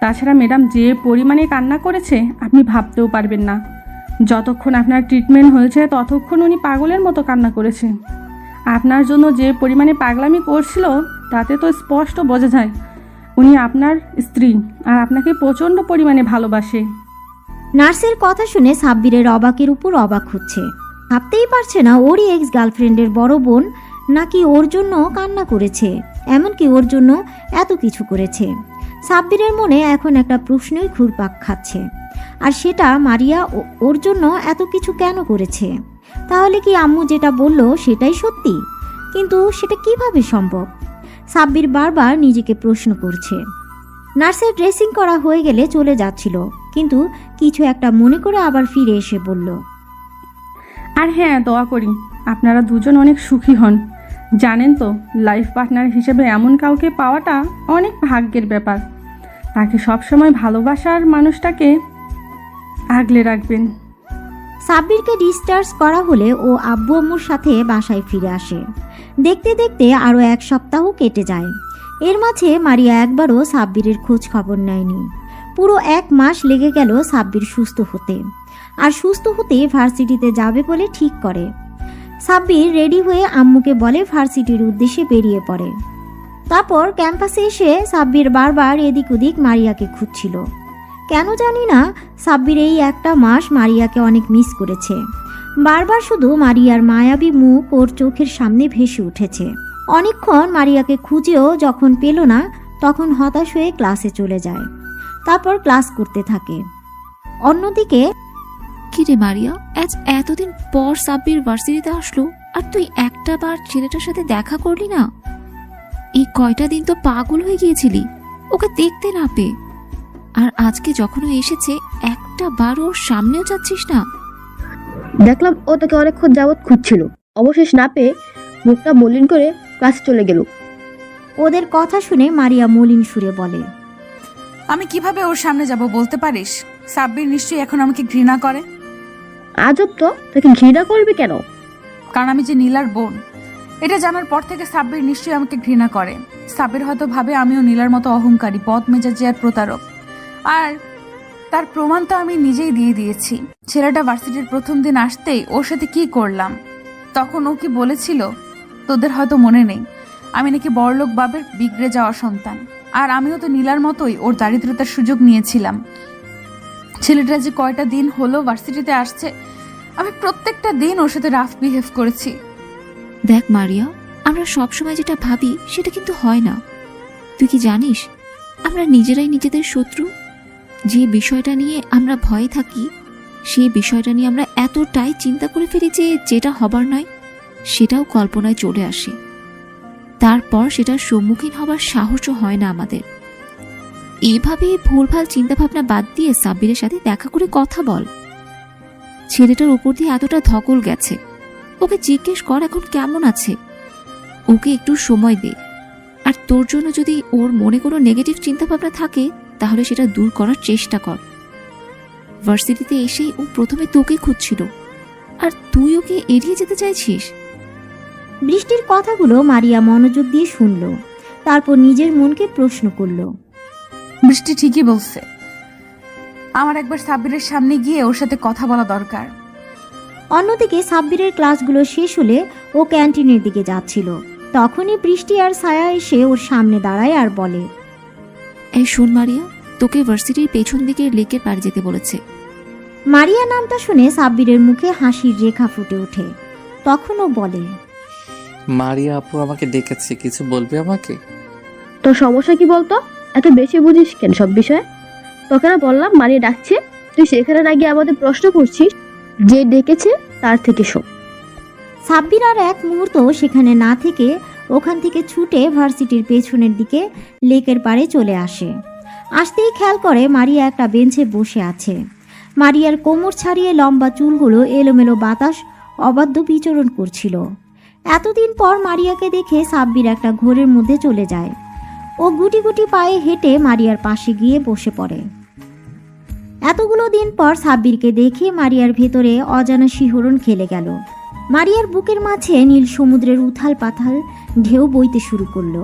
তাছাড়া ম্যাডাম যে পরিমাণে কান্না করেছে আপনি ভাবতেও পারবেন না। যতক্ষণ আপনার ট্রিটমেন্ট হয়েছে ততক্ষণ উনি পাগলের মতো কান্না করেছে। আপনার জন্য যে পরিমাণে পাগলামি করছিল তাতে তো স্পষ্ট বোঝা যায় উনি আপনার স্ত্রী আর আপনাকে প্রচণ্ড পরিমাণে ভালোবাসে। নার্সের কথা শুনে সাব্বিরের অবাকের উপর অবাক হচ্ছে। ভাবতেই পারছে না ওরই এক্স গার্লফ্রেন্ডের বড় বোন নাকি ওর জন্য কান্না করেছে, এমনকি ওর জন্য এত কিছু করেছে। সাব্বিরের মনে এখন একটা প্রশ্নই ঘুরপাক খাচ্ছে, আর সেটা মারিয়া ওর জন্য এত কিছু কেন করেছে? তাহলে কি আম্মু যেটা বলল সেটাই সত্যি? কিন্তু সেটা কিভাবে সম্ভব? সাব্বির বারবার নিজেকে প্রশ্ন করছে। নার্সের ড্রেসিং করা হয়ে গেলে চলে যাচ্ছিল, কিন্তু কিছু একটা মনে করে আবার ফিরে এসে বলল, আর হ্যাঁ, দোয়া করি আপনারা দুজন অনেক সুখী হন। জানেন তো, লাইফ পার্টনার হিসেবে এমন কাউকে পাওয়াটা অনেক ভাগ্যের ব্যাপার। তাকে সবসময় ভালোবাসার মানুষটাকে আগলে রাখবেন। সাব্বিরকে ডিসচার্জ করা হলে ও আব্বু আম্মুর সাথে বাসায় ফিরে আসে। দেখতে দেখতে আরও 1 সপ্তাহ কেটে যায়। এর মাঝে মারিয়া একবারও সাব্বিরের খোঁজ খবর নেয়নি। পুরো 1 মাস লেগে গেল সাব্বির সুস্থ হতে। আর সুস্থ হতে ভার্সিটিতে যাবে বলে ঠিক করে। সাব্বির রেডি হয়ে আম্মুকে বলে ভার্সিটির উদ্দেশ্যে বেরিয়ে পড়ে। তারপর ক্যাম্পাসে এসে সাব্বির বারবার এদিক ওদিক মারিয়াকে খুঁজছিল। কেন জানি না, সাব্বির এই 1টা মাস মারিয়াকে অনেক মিস করেছে। বারবার শুধু মারিয়ার মায়াবী মুখ ওর চোখের সামনে ভেসে উঠেছে। অনেকক্ষণ মারিয়াকে খুঁজেও যখন পেল না, তখন হতাশ হয়ে ক্লাসে চলে যায়। তারপর ক্লাস করতে থাকে। অন্যদিকে কি রে মারিয়া, আজ এতদিন পর সাব্বির ভার্সিটিতে আসলো আর তুই একটা বার ছেলেটার সাথে দেখা করলি না? এই কয়টা দিন তো পাগল হয়ে গিয়েছিলি ওকে দেখতে না পেয়ে, আর আজকে যখন ও এসেছে একটা বার ওর সামনেও যাচ্ছিস না। দেখলাম ও তোকে অনেকক্ষণ যাবৎ খুঁজছিল, অবশেষ না পেয়ে মুখটা মলিন করে ক্লাসে চলে গেল। ওদের কথা শুনে মারিয়া মলিন সুরে বলে, আমি কিভাবে ওর সামনে যাব বলতে পারিস? সাব্বির নিশ্চয়ই এখন আমাকে ঘৃণা করে। আজব তো, তোকে ঘৃণা করবি কেন? কারণ আমি যে নীলার বোন, এটা জানার পর থেকে সাব্বির নিশ্চয়ই আমাকে ঘৃণা করে। সাব্বির হয়তো ভাবে আমিও নীলার মতো অহংকারী, বদমেজাজি আর প্রতারক। আর তার প্রমাণ তো আমি নিজেই দিয়ে দিয়েছি। ছেলেটা ভার্সিটির প্রথম দিন আসতেই ওর সাথে কি করলাম, তখন ও কি বলেছিল তোদের হয়তো মনে নেই, আমি নাকি বড়লোক বাবের বিগড়ে যাওয়া সন্তান। আর আমিও তো নীলার মতোই ওর দারিদ্রতার সুযোগ নিয়েছিলাম। ছেলেটা যে কয়টা দিন হলো ভার্সিটিতে আসছে, আমি প্রত্যেকটা দিন ওর সাথে রাফ বিহেভ করেছি। দেখ মারিয়া, আমরা সবসময় যেটা ভাবি সেটা কিন্তু হয় না। তুই কি জানিস আমরা নিজেরাই নিজেদের শত্রু? যে বিষয়টা নিয়ে আমরা ভয়ে থাকি সেই বিষয়টা নিয়ে আমরা এতটাই চিন্তা করে ফেলি যে যেটা হবার নয় সেটাও কল্পনায় চলে আসে। তারপর সেটার সম্মুখীন হবার সাহসও হয় না আমাদের। এইভাবে ভুলভাল চিন্তাভাবনা বাদ দিয়ে সাব্বিরের সাথে দেখা করে কথা বল। ছেলেটার উপর দিয়ে এতটা ধকল গেছে, ওকে জিজ্ঞেস কর এখন কেমন আছে। ওকে একটু সময় দে। আর তোর জন্য যদি ওর মনে কোনো নেগেটিভ চিন্তাভাবনা থাকে তাহলে সেটা দূর করার চেষ্টা কর। ভার্সিটিতে এসেই ও প্রথমে তোকে খুঁজছিল, আর তুই ওকে এড়িয়ে যেতে চাইছিস। বৃষ্টির কথাগুলো মারিয়া মনোযোগ দিয়ে শুনল। তারপর নিজের মনকে প্রশ্ন করল, বৃষ্টি ঠিকই বলছে, আমার একবার সাব্বিরের সামনে গিয়ে ওর সাথে কথা বলা দরকার। অন্যদিকে সাব্বিরের ক্লাসগুলো শেষ হলে ও ক্যান্টিনের দিকে যাচ্ছিল। তখনই বৃষ্টি আর ছায়া এসে ওর সামনে দাঁড়ায় আর বলে, এই শোন মারিয়া, তোকে ভার্সিটির পেছন দিকের লেকের পাড়ে যেতে বলেছে। মারিয়া নামটা শুনে সাব্বিরের মুখে হাসির রেখা ফুটে ওঠে। তখন ও বলে, মারিয়া আপু আমাকে ডেকেছে, কিছু বলবে আমাকে? তোর সমস্যা কি বলতো? এত বেশি বুঝিস কেন সব বিষয়ে? তোকে না বললাম মারিয়া ডাকছে, তুই সেখানে না গিয়ে আমাদের প্রশ্ন করছিস। যে ডেকেছে তার থেকে শোন। সাব্বির আর এক মুহূর্ত সেখানে না থেকে ওখান থেকে ছুটে ভার্সিটির পেছনের দিকে লেকের পাড়ে চলে আসে। আসতেই খেয়াল করে মারিয়া একটা বেঞ্চে বসে আছে। মারিয়ার কোমর ছাড়িয়ে লম্বা চুলগুলো এলোমেলো বাতাস অবাধ্য বিচরণ করছিল। এতদিন পর মারিয়াকে দেখে সাব্বির একটা ঘোরের মধ্যে চলে যায়। ও গুটি গুটি পায়ে হেঁটে মারিয়ার পাশে গিয়ে বসে পড়ে। এতগুলো দিন পর সাব্বিরকে দেখে মারিয়ার ভেতরে অজানা শিহরণ খেলে গেল। মারিয়ার বুকের মাঝে নীল সমুদ্রের উথাল পাথাল ঢেউ বইতে শুরু করলো।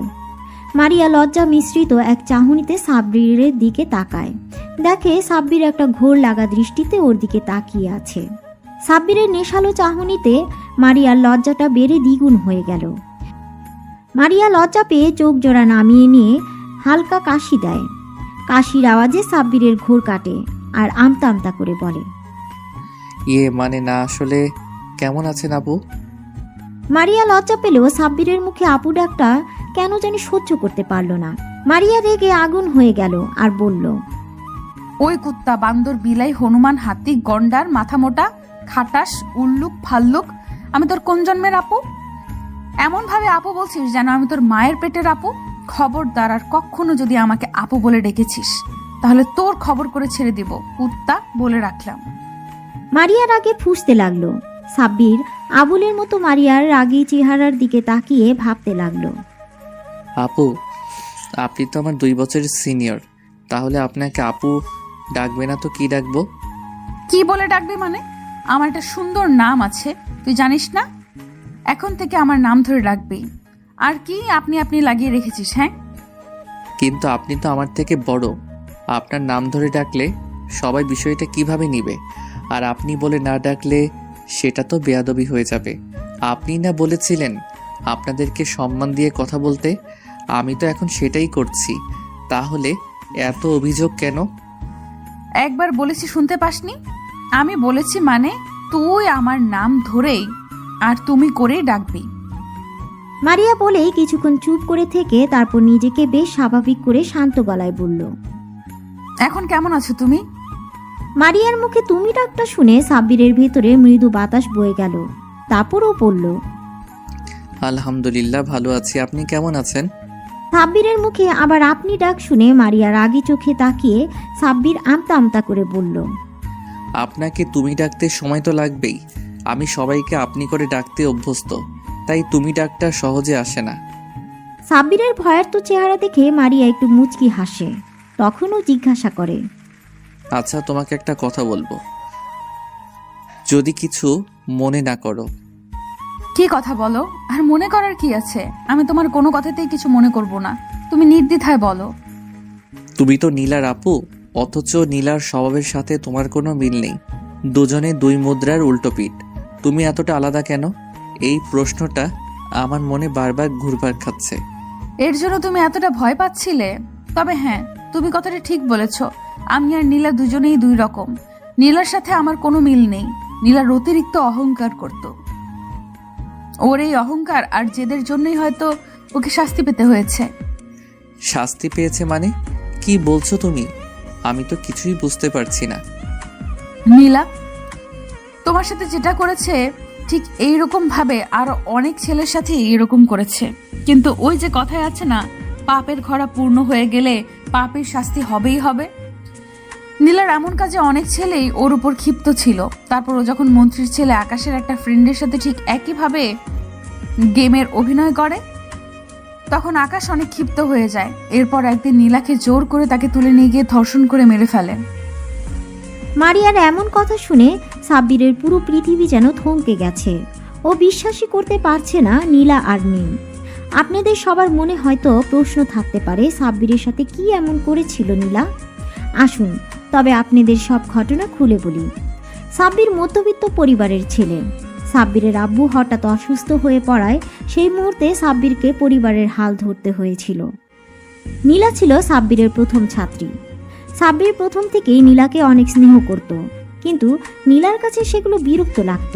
মারিয়া লজ্জা মিশ্রিত এক চাহনিতে সাব্বিরের দিকে তাকায়। দেখে সাব্বির একটা ঘোর লাগা দৃষ্টিতে ওর দিকে তাকিয়ে আছে। সাব্বিরের নেশালো চাহনিতে মারিয়ার লজ্জাটা বেড়ে দ্বিগুণ হয়ে গেল। মারিয়া লজ্জা পেয়ে চোখ জোড়া নামিয়ে নিয়ে হালকা কাশি দেয়। কাশির আওয়াজে সাব্বিরের ঘোর কাটে আর আমতা আমতা করে বলে, মানে না, আসলে কেমন আছেন আপু? মারিয়া লজ্জা পেলেও সাব্বিরের মুখে আপু ডাকটা কেন জানি সহ্য করতে পারল না। মারিয়া রেগে আগুন হয়ে গেল আর বলল, ওই কুত্তা, বান্দর, বিলাই, হনুমান, হাতি, গন্ডার, মাথা মোটা, খাটাস, উল্লুক, ফাল্লুক, আমি তোর কোন জন্মের আপু? এমন ভাবে আপু বলছিস যেন আমি তোর মায়ের পেটের আপু। খবরদার, আর কখনো যদি আমাকে আপু বলে ডেকেছিস তাহলে তোর খবর করে ছেড়ে দিব, কুত্তা, বলে রাখলাম। মারিয়ার আগে ফুঁসতে লাগলো। সাব্বির আবুলের মতো মারিয়ার রাগী চেহারার দিকে তাকিয়ে ভাবতে লাগলো, আপু, আপনি তো আমার 2 বছরের সিনিয়র, তাহলে আপনাকে আপু ডাকবে না তো কি ডাকবো? কি বলে ডাকবি মানে? আমার একটা সুন্দর নাম আছে, তুই জানিস না? এখন থেকে আমার নাম ধরে ডাকবি। আর কি আপনি আপনি লাগিয়ে রেখেছিস? হ্যাঁ, কিন্তু আপনি তো আমার থেকে বড়, আপনার নাম ধরে ডাকলে সবাই বিষয়টা কিভাবে নিবে? আর আপনি বলে না ডাকলে সেটা তো বেয়াদবি হয়ে যাবে। আপনি না বলেছিলেন আপনাদেরকে সম্মান দিয়ে কথা বলতে, আমি তো এখন সেটাই করছি। তাহলে এত অভিযোগ কেন? একবার বলেছি শুনতে পাসনি? আমি বলেছি মানে তুই আমার নাম ধরেই আর তুমি করেই ডাকবি। মারিয়া বলেই কিছুক্ষণ চুপ করে থেকে তারপর নিজেকে বেশ স্বাভাবিক করে শান্ত গলায় বলল। এখন কেমন আছো তুমি? মারিয়ার মুখে তুমি ডাকটা শুনে সাব্বিরের ভেতরে মৃদু বাতাস বয়ে গেল। তারপরও বলল, আলহামদুলিল্লাহ ভালো আছি, আপনি কেমন আছেন? সাব্বিরের মুখে আবার আপনি ডাক শুনে মারিয়া রাগী চোখে তাকিয়ে সাব্বির আমতা আমতা করে বলল, আপনাকে তুমি ডাকতে সময় তো লাগবেই। আমি সবাইকে আপনি করে ডাকতে অভ্যস্ত, তাই তুমি ডাকটা সহজে আসে না। সাব্বিরের ভয়ার্ত চেহারা দেখে মারিয়া একটু মুচকি হাসে। তখনও জিজ্ঞাসা করে, আচ্ছা, তোমাকে একটা কথা বলবো, যদি কিছু মনে না করো। কি কথা বলো? আর মনে করার কি আছে? আমি তোমার কোনো কথাতেই কিছু মনে করব না, তুমি নির্দ্বিধায় বলো। তুমি তো নীলার আপু, অথচ নীলার স্বভাবের সাথে তোমার কোনো মিল নেই। দুজনে দুই মুদ্রার উল্টো পিঠ। তুমি এতটা আলাদা কেন? এই প্রশ্নটা আমার মনে বারবার ঘুরপাক খাচ্ছে। এর জন্য তুমি এতটা ভয় পাচ্ছিলে? তবে হ্যাঁ, তুমি কথাটা ঠিক বলেছ। আমি আর নীলা দুজনেই দুই রকম। নীলার সাথে আমার কোনো মিল নেই। নীলার অতিরিক্ত অহংকার করত। ওর এই অহংকার আর জেদের জন্যই হয়তো ওকে শাস্তি পেতে হয়েছে। শাস্তি পেয়েছে মানে? কি বলছো তুমি? আমি তো কিছুই বুঝতে পারছি না। নীলা তোমার সাথে যেটা করেছে ঠিক এইরকম ভাবে আরো অনেক ছেলের সাথে এইরকম করেছে। কিন্তু ওই যে কথায় আছে না, পাপের ঘড়া পূর্ণ হয়ে গেলে পাপের শাস্তি হবেই হবে। নীলার এমন কাজে অনেক ছেলেই ওর উপর ক্ষিপ্ত ছিল। তারপর ও যখন মন্ত্রীর ছেলে আকাশের একটা ফ্রেন্ডের সাথে ঠিক একইভাবে গেমের অভিনয় করে, তখন আকাশ অনেক ক্ষিপ্ত হয়ে যায়। এরপর একদিন নীলাকে জোর করে তাকে তুলে নিয়ে গিয়ে ধর্ষণ করে মেরে ফেলে। মারিয়ার এমন কথা শুনে সাব্বিরের পুরো পৃথিবী যেন থমকে গেছে। ও বিশ্বাসই করতে পারছে না নীলা আর নেই। আপনাদের সবার মনে হয়তো প্রশ্ন থাকতে পারে, সাব্বিরের সাথে কি এমন করেছিল নীলা। আসুন তবে আপনাদের সব ঘটনা খুলে বলি। সাব্বির মধ্যবিত্ত পরিবারের ছেলে। সাব্বিরের আব্বু হঠাৎ অসুস্থ হয়ে পড়ায় সেই মুহূর্তে সাব্বিরকে পরিবারের হাল ধরতে হয়েছিল। নীলা ছিল সাব্বিরের প্রথম ছাত্রী। সাব্বির প্রথম থেকেই নীলাকে অনেক স্নেহ করত, কিন্তু নীলার কাছে সেগুলো বিরক্ত লাগত।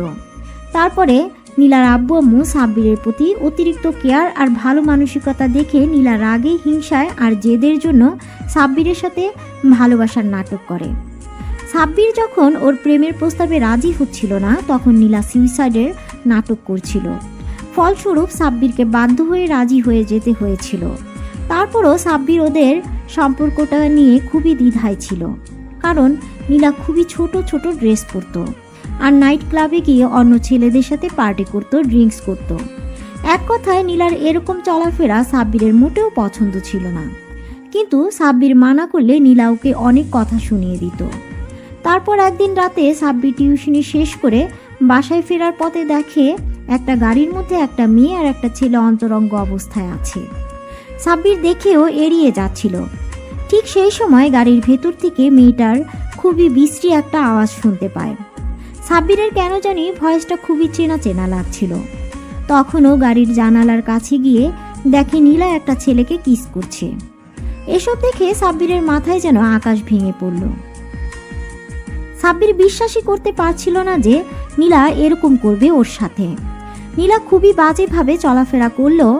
তারপরে নীলার আব্বু আম্মু সাব্বিরের প্রতি অতিরিক্ত কেয়ার আর ভালো মানসিকতা দেখে নীলা রাগে, হিংসায় আর জেদের জন্য সাব্বিরের সাথে ভালোবাসার নাটক করে। সাব্বির যখন ওর প্রেমের প্রস্তাবে রাজি হচ্ছিল না, তখন নীলা সুইসাইডের নাটক করছিল। ফলস্বরূপ সাব্বিরকে বাধ্য হয়ে রাজি হয়ে যেতে হয়েছিল। তারপরও সাব্বির ওদের সম্পর্কটা নিয়ে খুবই দ্বিধায় ছিল, কারণ নীলা খুবই ছোট ছোট ড্রেস পরতো আর নাইট ক্লাবে গিয়ে অন্য ছেলেদের সাথে পার্টি করত, ড্রিঙ্কস করত। এক কথায় নীলার এরকম চলাফেরা সাব্বিরের মোটেও পছন্দ ছিল না। কিন্তু সাব্বির মানা করলে নীলা ওকে অনেক কথা শুনিয়ে দিত। তারপর একদিন রাতে সাব্বির টিউশনি শেষ করে বাসায় ফেরার পথে দেখে একটা গাড়ির মধ্যে একটা মেয়ে আর একটা ছেলে অন্তরঙ্গ অবস্থায় আছে। সাব্বির দেখেও এড়িয়ে যাচ্ছিল। ঠিক সেই সময় গাড়ির ভেতর থেকে মেয়েটার খুবই বিশ্রী একটা আওয়াজ শুনতে পায়। সাব্বিরের কেন জানি ভয়েসটা খুবই চেনা চেনা লাগছিল। তখনও গাড়ির জানালার কাছে গিয়ে দেখে নীলা একটা ছেলেকে কিস করছে। এসব দেখে সাব্বিরের মাথায় যেন আকাশ ভেঙে পড়ল। সাব্বির বিশ্বাসই করতে পারছিল না যে নীলা এরকম করবে ওর সাথে। নীলা খুবই বাজেভাবে চলাফেরা করলেও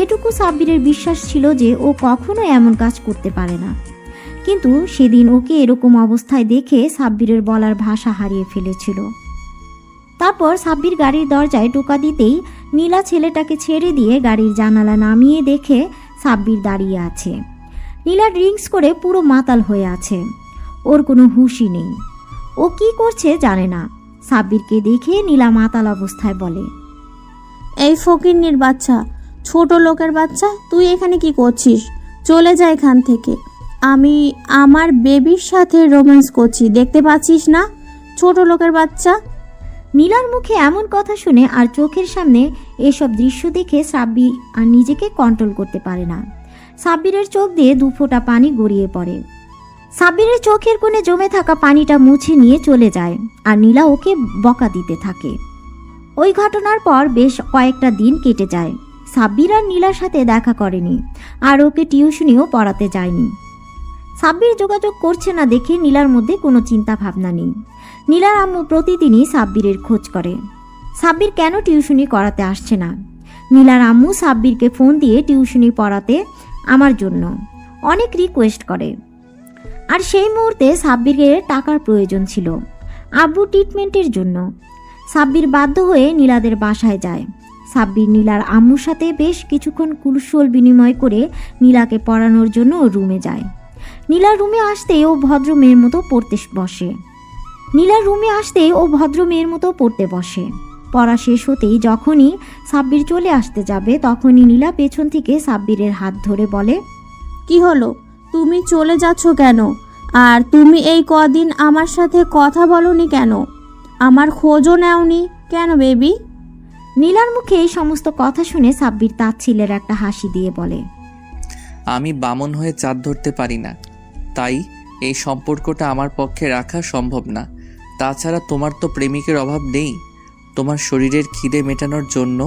এটুকু সাব্বিরের বিশ্বাস ছিল যে ও কখনো এমন কাজ করতে পারে না। কিন্তু সেদিন ওকে এরকম অবস্থায় দেখে সাব্বিরের বলার ভাষা হারিয়ে ফেলেছিল। তারপর সাব্বির গাড়ির দরজায় টোকা দিতেই নীলা ছেলেটাকে ছেড়ে দিয়ে গাড়ির জানালা নামিয়ে দেখে সাব্বির দাঁড়িয়ে আছে। নীলা ড্রিঙ্কস করে পুরো মাতাল হয়ে আছে, ওর কোনো হুঁশই নেই। ও কি করছে জানে না। সাব্বিরকে দেখে নীলা মাতাল অবস্থায় বলে, এই ফকিন্নির বাচ্চা, ছোট লোকের বাচ্চা, তুই এখানে কি করছিস? চলে যা এখান থেকে। আমি আমার বেবির সাথে রোম্যান্স করছি, দেখতে পাচ্ছিস না? ছোট লোকের বাচ্চা। নীলার মুখে এমন কথা শুনে আর চোখের সামনে এসব দৃশ্য দেখে সাব্বির আর নিজেকে কন্ট্রোল করতে পারে না। সাব্বিরের চোখ দিয়ে 2 ফোঁটা পানি গড়িয়ে পড়ে। সাব্বিরের চোখের কোণে জমে থাকা পানিটা মুছে নিয়ে চলে যায় আর নীলা ওকে বকা দিতে থাকে। ওই ঘটনার পর বেশ কয়েকটা দিন কেটে যায়। সাব্বির আর নীলার সাথে দেখা করেনি আর ওকে টিউশনিও পড়াতে যায়নি। সাব্বির যোগাযোগ করছে না দেখে নীলার মধ্যে কোনো চিন্তা ভাবনা নেই। নীলার আম্মু প্রতিদিনই সাব্বিরের খোঁজ করে সাব্বির কেন টিউশনি করাতে আসছে না। নীলার আম্মু সাব্বিরকে ফোন দিয়ে টিউশনি পড়াতে আমার জন্য অনেক রিকোয়েস্ট করে। আর সেই মুহূর্তে সাব্বিরের টাকার প্রয়োজন ছিল আব্বু ট্রিটমেন্টের জন্য। সাব্বির বাধ্য হয়ে নীলাদের বাসায় যায়। সাব্বির নীলার আম্মুর সাথে বেশ কিছুক্ষণ কুশল বিনিময় করে নীলাকে পড়ানোর জন্য ওর রুমে যায়। নীলার রুমে আসতেই ও ভদ্র মেয়ের মতো পড়তে বসে। পড়া শেষ হতেই যখনই সাব্বির চলে আসতে যাবে তখনই নীলা পেছন থেকে সাব্বিরের হাত ধরে বলে, কি হলো, তুমি চলে যাচ্ছ কেন? আর তুমি এই কদিন আমার সাথে কথা বলনি কেন? আমার খোঁজও নেওনি কেন বেবি? নীলার মুখে এই সমস্ত কথা শুনে সাব্বির তাচ্ছিলের একটা হাসি দিয়ে বলে, আমি বামন হয়ে চাঁদ ধরতে পারি না, তাই এই সম্পর্কটা আমার পক্ষে রাখা সম্ভব না। তাছাড়া তোমার তো প্রেমিকের অভাব নেই। তোমার শরীরের খিদে মেটানোর জন্য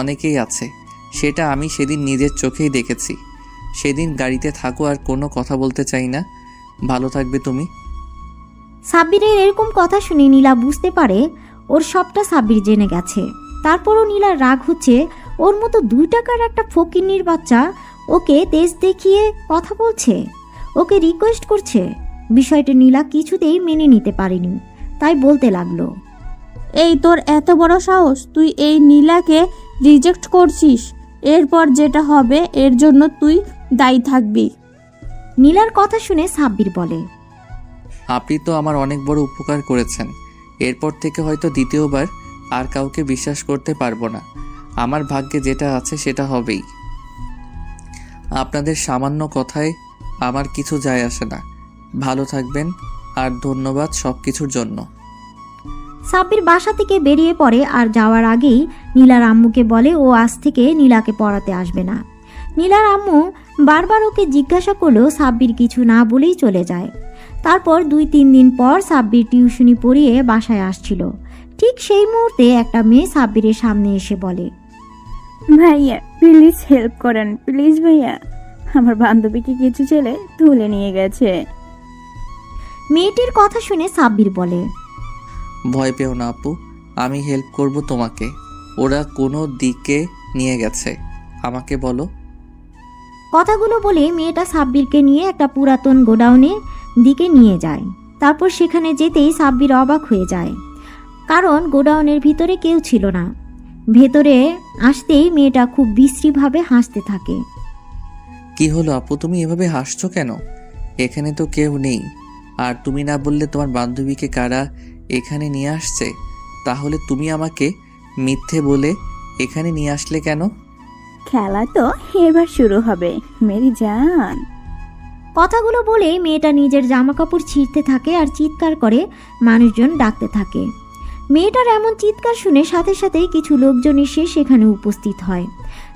অনেকেই আছে, সেটা আমি সেদিন নিজের চোখেই দেখেছি। সেদিন গাড়িতে থাকো আর কোনো কথা বলতে চাই না। ভালো থাকবে তুমি। সাব্বিরের এরকম কথা শুনে নীলা বুঝতে পারে ওর সবটা সাব্বির জেনে গেছে। তারপরও নীলার রাগ হচ্ছে, ওর মতো 2 টাকার একটা ফকিন্নির বাচ্চা ওকে তেজ দেখিয়ে কথা বলছে, ওকে রিকোয়েস্ট করছে। বিষয়টা নীলা কিছুতেই মেনে নিতে পারেনি, তাই বলতে লাগলো, এই তোর এত বড় সাহস, তুই এই নীলাকে রিজেক্ট করছিস? এরপর যেটা হবে এর জন্য তুই দায়ী থাকবি। নীলার কথা শুনে সাব্বির বলে, আপনি তো আমার অনেক বড় উপকার করেছেন। এরপর থেকে হয়তো দ্বিতীয়বার আর কাউকে বিশ্বাস করতে পারবো না। আমার ভাগ্যে যেটা আছে সেটা হবেই। আপনাদের সামান্য কথায় আমার কিছু যায় আসে না। ভালো থাকবেন আর ধন্যবাদ সব কিছুর জন্য। সাব্বির বাসা থেকে বেরিয়ে পড়ে আর যাওয়ার আগেই নীলার আম্মুকে বলে ও আজ থেকে নীলাকে পড়াতে আসবে না। নীলার আম্মু বারবার ওকে জিজ্ঞাসা করলেও সাব্বির কিছু না বলেই চলে যায়। তারপর 2-3 দিন পর সাব্বির টিউশনি পড়িয়ে বাসায় আসছিল। ঠিক সেই মুহূর্তে একটা মেয়ে সাব্বিরের সামনে এসে বলে, ভাইয়া প্লিজ হেল্প করেন, প্লিজ ভাইয়া, আমার বান্ধবীকে কিছু ছেলে তুলে নিয়ে গেছে। মেয়েটির কথা শুনে সাব্বির বলে, ভয় পেও না আপু, আমি হেল্প করব তোমাকে। ওরা কোনো দিকে নিয়ে গেছে, আমাকে বলো। কথাগুলো বলে মেয়েটা সাব্বিরকে নিয়ে একটা পুরাতন গোডাউনের দিকে নিয়ে যায়। তারপর সেখানে যেতেই সাব্বির অবাক হয়ে যায়, কারণ গোডাউনের ভিতরে কেউ ছিল না। ভেতরে আসতেই মেয়েটা খুব বিশ্রীভাবে হাসতে থাকে। কি হলো আপু, তুমি এভাবে হাসছো কেন? এখানে তো কেউ নেই। আর তুমি না বললে তোমার বান্ধবীকে কারা এখানে নিয়ে আসছে? তাহলে তুমি আমাকে মিথ্যে বলে এখানে নিয়ে আসলে কেন? খেলা তো এবার শুরু হবে মেরি জান। কথাগুলো বলে মেয়েটা নিজের জামা কাপড় ছিঁড়তে থাকে আর চিৎকার করে মানুষজন ডাকতে থাকে। মেয়েটার এমন চিৎকার শুনে সাথে সাথেই কিছু লোকজন এসে সেখানে উপস্থিত হয়।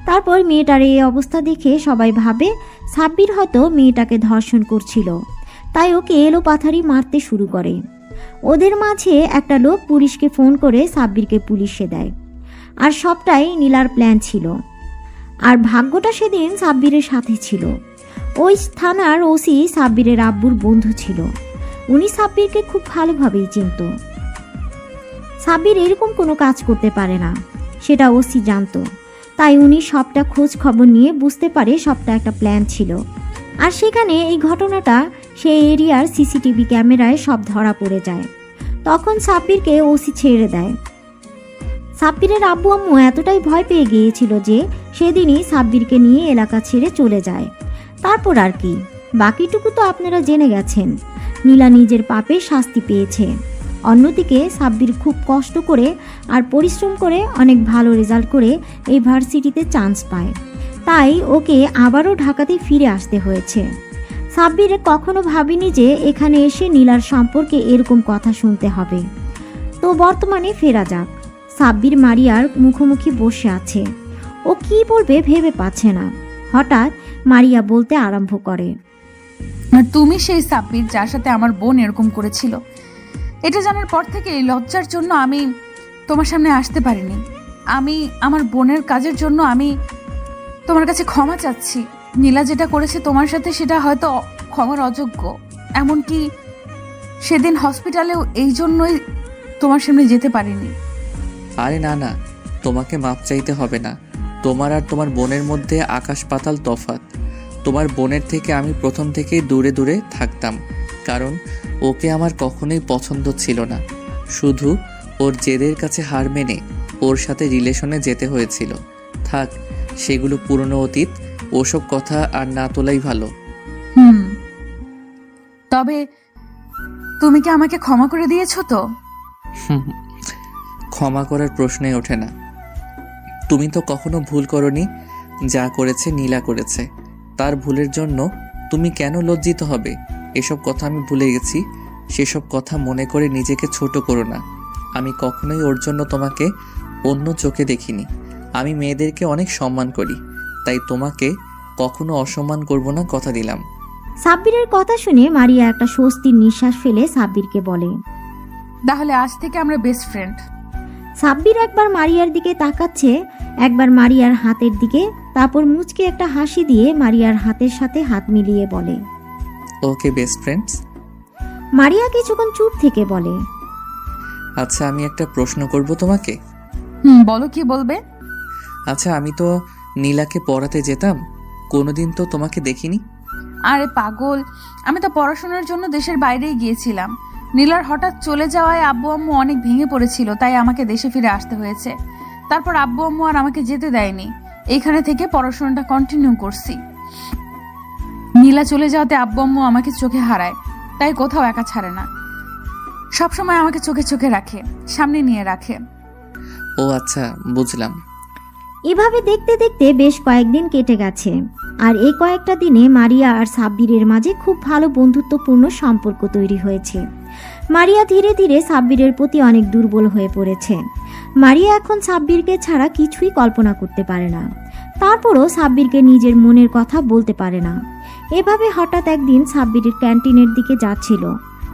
তারপর মেয়েটার এই অবস্থা দেখে সবাই ভাবে সাব্বির হয়তো মেয়েটাকে ধর্ষণ করছিল, তাই ওকে এলোপাথারি মারতে শুরু করে। ওদের মাঝে একটা লোক পুলিশকে ফোন করে সাব্বিরকে পুলিশে দেয়। আর সবটাই নীলার প্ল্যান ছিল। আর ভাগ্যটা সেদিন সাব্বিরের সাথে ছিল। ওই থানার ওসি সাব্বিরের আব্বুর বন্ধু ছিল। উনি সাব্বিরকে খুব ভালোভাবেই চিনত। সাব্বির এরকম কোনো কাজ করতে পারে না, সেটা ওসি জানতো। তাই উনি সবটা খোঁজ খবর নিয়ে বুঝতে পারে সবটা একটা প্ল্যান ছিল। আর সেখানে এই ঘটনাটা সেই এরিয়ার সিসিটিভি ক্যামেরায় সব ধরা পড়ে যায়। তখন সাব্বিরকে ওসি ছেড়ে দেয়। সাব্বিরের আব্বু আম্মু এতটাই ভয় পেয়ে গিয়েছিল যে সেদিনই সাব্বিরকে নিয়ে এলাকা ছেড়ে চলে যায়। তারপর আর কি, বাকিটুকু তো আপনারা জেনে গেছেন। নীলা নিজের পাপে শাস্তি পেয়েছে। অন্যদিকে সাব্বির খুব কষ্ট করে আর পরিশ্রম করে অনেক ভালো রেজাল্ট করে এই ভার্সিটিতে চান্স পায়। তাই ওকে আবারও ঢাকাতে ফিরে আসতে হয়েছে। সাব্বির কখনো ভাবিনি যে এখানে এসে নীলার সম্পর্কে এরকম কথা শুনতে হবে। তো বর্তমানে ফেরা যাক। সাব্বির মারিয়ার মুখোমুখি বসে আছে। ও কি বলবে ভেবে পাচ্ছে না। হঠাৎ মারিয়া বলতে আরম্ভ করে, তুমি সেই সাব্বির যার সাথে আমার বোন এরকম করেছিল। এটা জানার পর থেকে লজ্জার জন্য আমি তোমার সামনে আসতে পারিনি। আমি আমার বোনের কাজের জন্য আমি তোমার কাছে ক্ষমা চাচ্ছি। নীলা যেটা করেছে তোমার সাথে সেটা হয়তো ক্ষমার অযোগ্য। এমনকি সেদিন হসপিটালেও এই জন্যই তোমার সামনে যেতে পারিনি। আরে না না, তোমাকে মাপ চাইতে হবে না। তোমার আর তোমার বোনের মধ্যে আকাশ পাতাল তফাৎ। তোমার বোনের থেকে আমি প্রথম থেকেই দূরে দূরে থাকতাম, কারণ ওকে আমার কখনোই পছন্দ ছিল না। শুধু ওর জেদের কাছে হার মেনে ওর সাথে রিলেশনে যেতে হয়েছিল। থাক, সেগুলো পুরনো অতীত। ওসব কথা আর না তোলাই ভালো। তবে তুমি কি আমাকে ক্ষমা করে দিয়েছো তো? ক্ষমা করার প্রশ্নই ওঠে না। তুমি তো কখনো ভুল করনি। যা করেছে নীলা করেছে, তার ভুলের জন্য তুমি কেন লজ্জিত হবে? এসব কথা আমি ভুলে গেছি। সেসব কথা মনে করে নিজেকে ছোট করো না। আমি কখনোই ওর জন্য তোমাকে অন্য চোখে দেখিনি। আমি মেয়েদেরকে অনেক সম্মান করি, তাই তোমাকে কখনো অসম্মান করব না, কথা দিলাম। সাব্বিরের কথা শুনে মারিয়া একটা স্বস্তির নিঃশ্বাস ফেলে সাব্বিরকে বলে, তাহলে আজ থেকে আমরা বেস্ট ফ্রেন্ড। সাব্বির একবার মারিয়ার দিকে তাকাচ্ছে, একবার মারিয়ার হাতের দিকে, তারপর মুচকে একটা হাসি দিয়ে মারিয়ার হাতের সাথে হাত মিলিয়ে বলে, ওকে বেস্ট ফ্রেন্ডস। মারিয়া কিছুক্ষণ চুপ থেকে বলে, আচ্ছা, আমি একটা প্রশ্ন করব তোমাকে। বলো, কি বলবে? আচ্ছা, আমি তো নীলাকে পড়াতে যেতাম, কোনোদিন তো তোমাকে দেখিনি। আরে পাগল, আমি তো পড়াশোনার জন্য দেশের বাইরেই গিয়েছিলাম। নীলার হঠাৎ চলে যাওয়ায় আব্বু আম্মু অনেক ভেঙে পড়েছিল, তাই আমাকে দেশে ফিরে আসতে হয়েছে। তারপর আব্বু আম্মু আর আমাকে যেতে দেয়নি। এইখানে থেকে পড়াশোনাটা কন্টিনিউ করছি। নীলা চলে যাওয়াতে আব্বু আম্মু আমাকে চোখে হারায়, তাই কোথাও একা ছাড়ে না। সবসময় আমাকে চোখে চোখে রাখে, সামনে নিয়ে রাখে। ও আচ্ছা, বুঝলাম। এভাবে দেখতে দেখতে বেশ কয়েকদিন কেটে গেছে। আর এই কয়েকটা দিনে মারিয়া আর সাব্বিরের মাঝে খুব ভালো বন্ধুত্বপূর্ণ সম্পর্ক তৈরি হয়েছে। মারিয়া ধীরে ধীরে সাব্বিরের প্রতি অনেক দুর্বল হয়ে পড়েছে। মারিয়া এখন সাব্বিরকে ছাড়া কিছুই কল্পনা করতে পারে না। তারপরও সাব্বিরকে নিজের মনের কথা বলতে পারে না। এভাবে হঠাৎ একদিন সাব্বিরের ক্যান্টিনের দিকে যাচ্ছিল।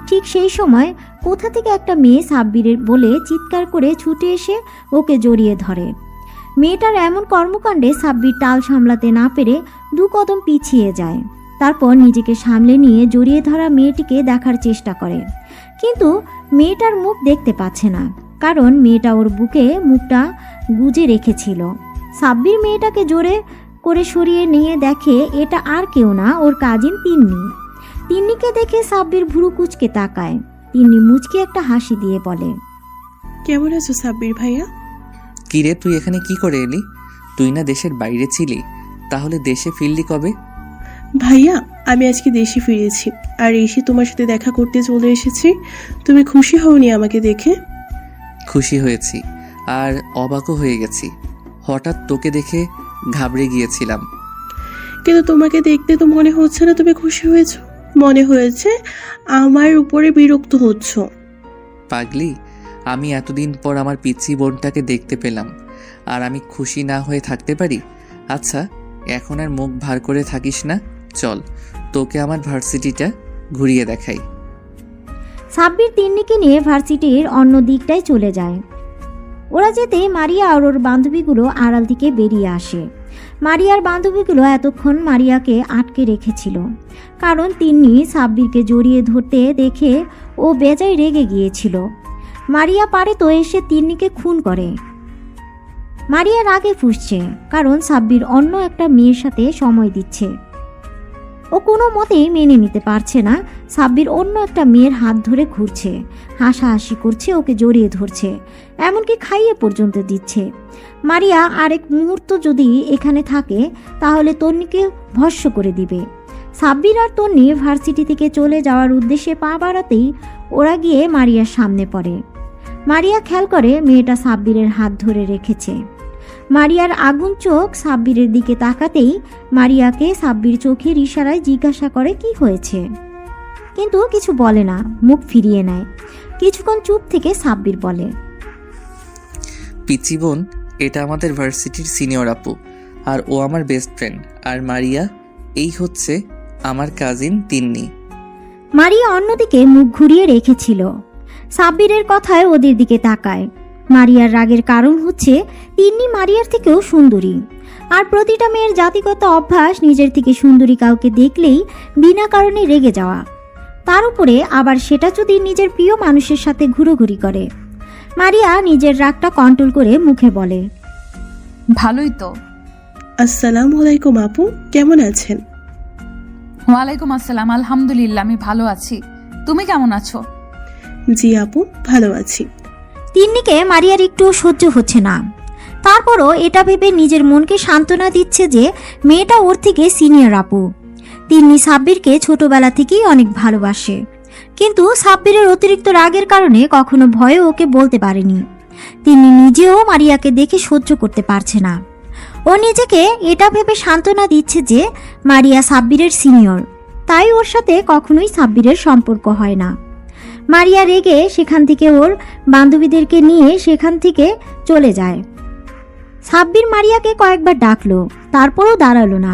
ঠিক সেই সময় কোথা থেকে একটা মেয়ে সাব্বিরের বলে চিৎকার করে ছুটে এসে ওকে জড়িয়ে ধরে। মেয়েটার এমন কর্মকাণ্ডে সাব্বির টাল সামলাতে না পেরে 2 কদম পিছিয়ে যায়। তারপর নিজেকে সামলে নিয়ে জড়িয়ে ধরা মেয়েটিকে দেখার চেষ্টা করে, কিন্তু মেয়েটার মুখ দেখতে পাচ্ছে না, কারণ মেয়েটা ওর বুকে মুখটা গুজে রেখেছিল। সাব্বির মেয়েটাকে জোরে করে সরিয়ে নিয়ে দেখে এটা আর কেউ না, ওর কাজিন তিন্নি। তিন্নিকে দেখে সাব্বির ভুরু কুচকে তাকায়। তিন্নি মুচকে একটা হাসি দিয়ে বলে, কেমন আছো সাব্বির ভাইয়া? কিরে, তুই এখানে কি করে এলি? তুই না দেশের বাইরে ছিলি, তাহলে দেশে ফিরলি কবে? ভাইয়া, আমি আজকে দেশে ফিরেছি আর এসে তোমার সাথে দেখা করতে চলে এসেছি। তুমি খুশি হওনি আমাকে দেখে? খুশি হয়েছি, আর অবাকও হয়ে গেছি। হঠাৎ তোকে দেখে ঘাবড়ে গিয়েছিলাম। কিন্তু তোমাকে দেখতে তো মনে হচ্ছে না তুমি খুশি হয়েছো। মনে হয়েছে আমার উপরে বিরক্ত হচ্ছ। পাগলি, আমি এতদিন পর আমার পিচ্ছি বোনটাকে দেখতে পেলাম, আর আমি খুশি না হয়ে থাকতে পারি? আচ্ছা, এখন আর মুখ ভার করে থাকিস না, চল তোকে আমার ভার্সিটিটা ঘুরিয়ে দেখাই। সাব্বির তিন্নিকে নিয়ে ভার্সিটির অন্য দিকটায় চলে যায়। ওরা যেতে মারিয়া আর ওর বান্ধবীগুলো আড়াল থেকে বেরিয়ে আসে। মারিয়ার বান্ধবীগুলো এতক্ষণ মারিয়াকে আটকে রেখেছিল, কারণ তিন্নি সাব্বিরকে জড়িয়ে ধরতে দেখে ও বেজায় রেগে গিয়েছিল। মারিয়া পারে তো এসে তিন্নিকে খুন করে। মারিয়া রাগে ফুঁসছে, কারণ সাব্বির অন্য একটা মেয়ের সাথে সময় দিচ্ছে। ও কোনো মতেই মেনে নিতে পারছে না সাব্বির অন্য একটা মেয়ের হাত ধরে ঘুরছে, হাসাহাসি করছে, ওকে জড়িয়ে ধরছে, এমনকি খাইয়ে পর্যন্ত দিচ্ছে। মারিয়া আরেক মুহূর্ত যদি এখানে থাকে তাহলে তন্নিকে ভস্ম করে দিবে। সাব্বির আর তন্নি ভার্সিটি থেকে চলে যাওয়ার উদ্দেশ্যে পা বাড়াতেই ওরা গিয়ে মারিয়ার সামনে পড়ে। মারিয়া খেয়াল করে মেয়েটা সাব্বিরের হাত ধরে রেখেছে। মারিয়ার আগুন চোখ সাব্বিরের দিকে তাকাতেই মারিয়াকে সাব্বির চোখের ইশারায় জিজ্ঞাসা করে কি হয়েছে, কিন্তু কিছু বলে না, মুখ ফিরিয়ে নেয়। কিছুক্ষণ চুপ থেকে সাব্বির বলে, পিচি বোন, এটা আমাদের ভার্সিটির সিনিয়র আপু, আর ও আমার বেস্ট ফ্রেন্ড। আর মারিয়া এই হচ্ছে আমার কাজিন তিন্নি। মারিয়া অন্যদিকে মুখ ঘুরিয়ে রেখেছিল। সাব্বিরের কথায় ওদের দিকে তাকায়। মারিয়ার রাগের কারণ হচ্ছে তিন্নি মারিয়ার থেকেও সুন্দরী, আর প্রতিটা মেয়ের জাতিগত অভ্যাস নিজের থেকে সুন্দরী কাউকে দেখলেই বিনা কারণে রেগে যাওয়া, তার উপরে আবার সেটা যদি নিজের প্রিয় মানুষের সাথে ঘুরোঘুরি করে। মারিয়া নিজের রাগটা কন্ট্রোল করে মুখে বলে, ভালোই তো। আসসালামু আলাইকুম আপু, কেমন আছেন? ওয়ালাইকুম আসসালাম, আলহামদুলিল্লাহ আমি ভালো আছি। তুমি কেমন আছো? জি আপু, ভালো আছি। তিন্নিকে মারিয়ার একটু সহ্য হচ্ছে না। তারপরও এটা ভেবে নিজের মনকে সান্ত্বনা দিচ্ছে যে মেয়েটা ওর থেকে সিনিয়র আপু। তিন্নি সাব্বিরকে ছোটবেলা থেকেই অনেক ভালোবাসে, কিন্তু সাব্বিরের অতিরিক্ত রাগের কারণে কখনো ভয়ে ওকে বলতে পারেনি। তিন্নি নিজেও মারিয়াকে দেখে সহ্য করতে পারছে না। ও নিজেকে এটা ভেবে সান্ত্বনা দিচ্ছে যে মারিয়া সাব্বিরের সিনিয়র, তাই ওর সাথে কখনোই সাব্বিরের সম্পর্ক হয় না। মারিয়া রেগে সেখান থেকে ওর বান্ধবীদেরকে নিয়ে সেখান থেকে চলে যায়। সাব্বির মারিয়াকে কয়েকবার ডাকলো, তারপরও দাঁড়ালো না।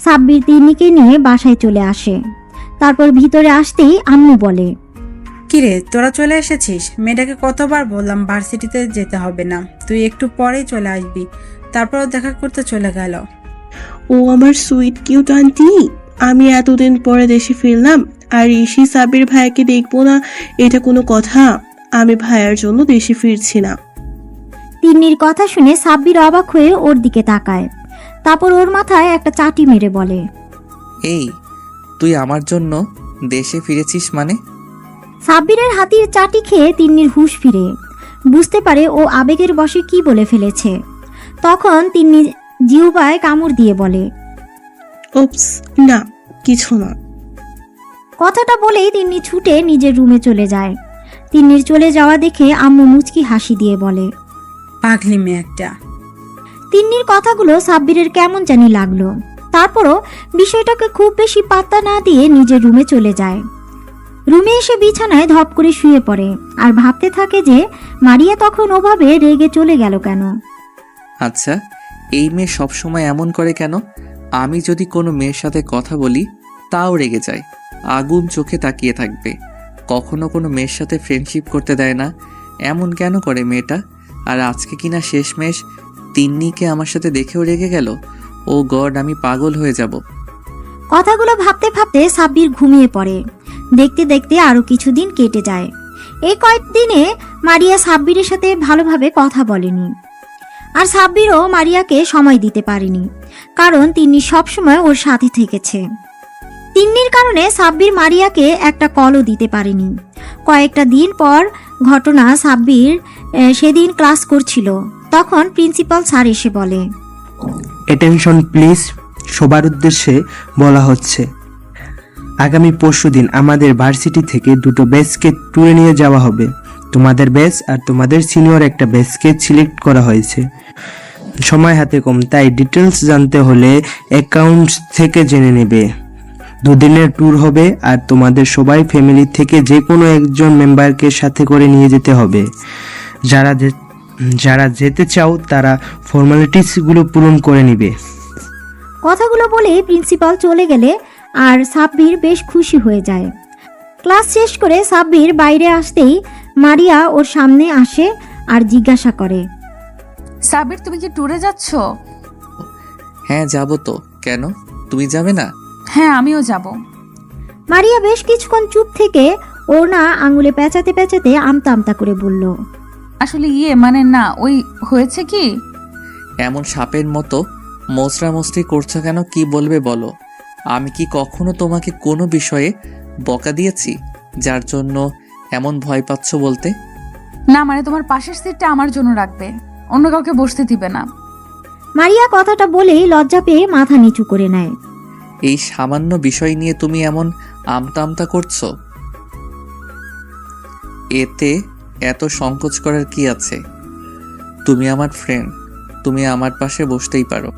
সাব্বির তিন্নিকে নিয়ে বাসায় চলে আসে। তারপর ভিতরে আসতেই আম্মু বলে, কিরে তোরা চলে এসেছিস? মেয়েটাকে কতবার বললাম ভার্সিটিতে যেতে হবে না, তুই একটু পরেই চলে আসবি, তারপরও দেখা করতে চলে গেল। ও আমার সুইট কিউট আন্টি, আমি এতদিন পরে দেশে ফিরলাম আর ঋষি সাব্বির ভাইয়াকে দেখবো না, এটা কোনো কথা? আমি ভাইয়ার জন্য দেশে ফিরছি না। তিন্নির কথা শুনে সাব্বির অবাক হয়ে ওর দিকে তাকায়। তারপর ওর মাথায় একটা চাটি মেরে বলে, এই তুই আমার জন্য দেশে ফিরেছিস মানে? সাব্বিরের হাতির চাটি খেয়ে তিন্নির হুঁশ ফিরে। বুঝতে পারে ও আবেগের বশে কি বলে ফেলেছে। তখন তিন্নি জিহ্বায় কামড় দিয়ে বলে, ওপস, না কিছু না। কথাটা বলেই তিন্নি ছুটে নিজের রুমে চলে যায়। তিন্নির চলে যাওয়া দেখে আম্মু মুচকি হাসি দিয়ে বলে, পাগলি মেয়ে একটা। তিন্নির কথাগুলো সাব্বিরের কেমন জানি লাগলো। তারপরও বিষয়টাকে খুব বেশি পাত্তা না দিয়ে নিজের রুমে চলে যায়। রুমে এসে বিছানায় ধপ করে শুয়ে পড়ে আর ভাবতে থাকে যে মারিয়া তখন ওভাবে রেগে চলে গেল কেন। আচ্ছা, এই মেয়ে সবসময় এমন করে কেন? আমি যদি কোনো মেয়ের সাথে কথা বলি তাও রেগে যায়, আগুন চোখে তাকিয়ে থাকবে, কখনো কোনো মেয়ের সাথে ফ্রেন্ডশিপ করতে দেয় না। এমন কেন করে মেয়েটা? আর আজকে কিনা শেষমেশ তিন্নিকে আমার সাথে দেখেও রেগে গেল। ও গড, আমি পাগল হয়ে যাব। কথাগুলো ভাবতে ভাবতে সাব্বির ঘুমিয়ে পড়ে। দেখতে দেখতে আরো কিছুদিন কেটে যায়। এই কয়েকদিনে মারিয়া সাব্বিরের সাথে ভালোভাবে কথা বলেনি, আর সাব্বিরও মারিয়াকে সময় দিতে পারেনি, কারণ তিন্নি সবসময় ওর সাথে থেকেছে। তিন্নির কারণে সাব্বির মারিয়াকে একটা কলও দিতে পারেনি। কয়েকটা দিন পর ঘটনা, সাব্বির সেদিন ক্লাস করছিল, তখন প্রিন্সিপাল স্যার এসে বলে, অ্যাটেনশন প্লিজ, সবার উদ্দেশ্যে বলা হচ্ছে আগামী পরশুদিন আমাদের ভার্সিটি থেকে দুটো ব্যাচকে ট্যুরে নিয়ে যাওয়া হবে। তোমাদের ব্যাচ আর তোমাদের সিনিয়র একটা ব্যাচকে সিলেক্ট করা হয়েছে। সময় হাতে কম, তাই ডিটেলস জানতে হলে অ্যাকাউন্টস থেকে জেনে নেবে। দুদিনের ট্যুর হবে আর তোমাদের সবাই ফ্যামিলি থেকে যে কোনো একজন মেম্বারকে সাথে করে নিয়ে যেতে হবে। যারা যেতে চাও তারা ফর্মালিটিসগুলো পূরণ করে নিবে। কথাগুলো বলে প্রিন্সিপাল চলে গেলে আর সাব্বির বেশ খুশি হয়ে যায়। ক্লাস শেষ করে সাব্বির বাইরে আসতেই মারিয়া ওর সামনে আসে আর জিজ্ঞাসা করে, সাব্বির তুমি কি ট্যুরে যাচ্ছ? হ্যাঁ যাব তো, কেন তুমি যাবে না? হ্যাঁ আমিও যাব। মারিয়া বেশ কিছুক্ষণ চুপ থেকে ওর না আঙুলে পেঁচাতে পেঁচাতে আমতা আমতা করে বলল, আসলে মানে না, ওই হয়েছে কি। এমন সাপের মতো মোচড়ামোচড়ি করছো কেন? কি বলবে বলো? আমি কি কখনো তোমাকে কোনো বিষয়ে বকা দিয়েছি যার জন্য এমন ভয় পাচ্ছ বলতে? না মানে তোমার পাশের সিটটা আমার জন্য রাখবে, অন্য কাউকে বসতে দিবে না। মারিয়া কথাটা বলেই লজ্জা পেয়ে মাথা নিচু করে নেয়। এই সামান্য বিষয় নিয়ে তুমি এমন আমতা আমতা করছো, এতে এত সংকোচ করার কি আছে? তুমি আমার ফ্রেন্ড, তুমি আমার পাশে বসতেই পারো।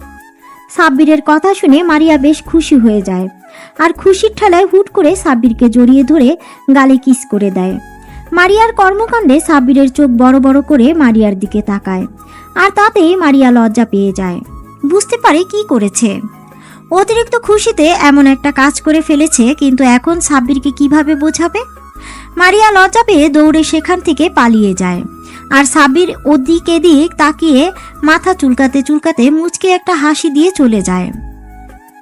সাব্বিরের কথা শুনে মারিয়া বেশ খুশি হয়ে যায় আর খুশির ঠেলায় হুট করে সাব্বিরকে জড়িয়ে ধরে গালে কিস করে দেয়। মারিয়ার কর্মকাণ্ডে সাব্বিরের চোখ বড় বড় করে মারিয়ার দিকে তাকায় আর তাতেই মারিয়া লজ্জা পেয়ে যায়, বুঝতে পারে কি করেছে। অতিরিক্ত খুশিতে এমন একটা কাজ করে ফেলেছে, কিন্তু এখন সাব্বিরকে কিভাবে বোঝাবে। মারিয়া লজ্জা পেয়ে দৌড়ে সেখান থেকে পালিয়ে যায় আর সাব্বির ওদিক এদিক তাকিয়ে মাথা চুলকাতে চুলকাতে মুচকে একটা হাসি দিয়ে চলে যায়।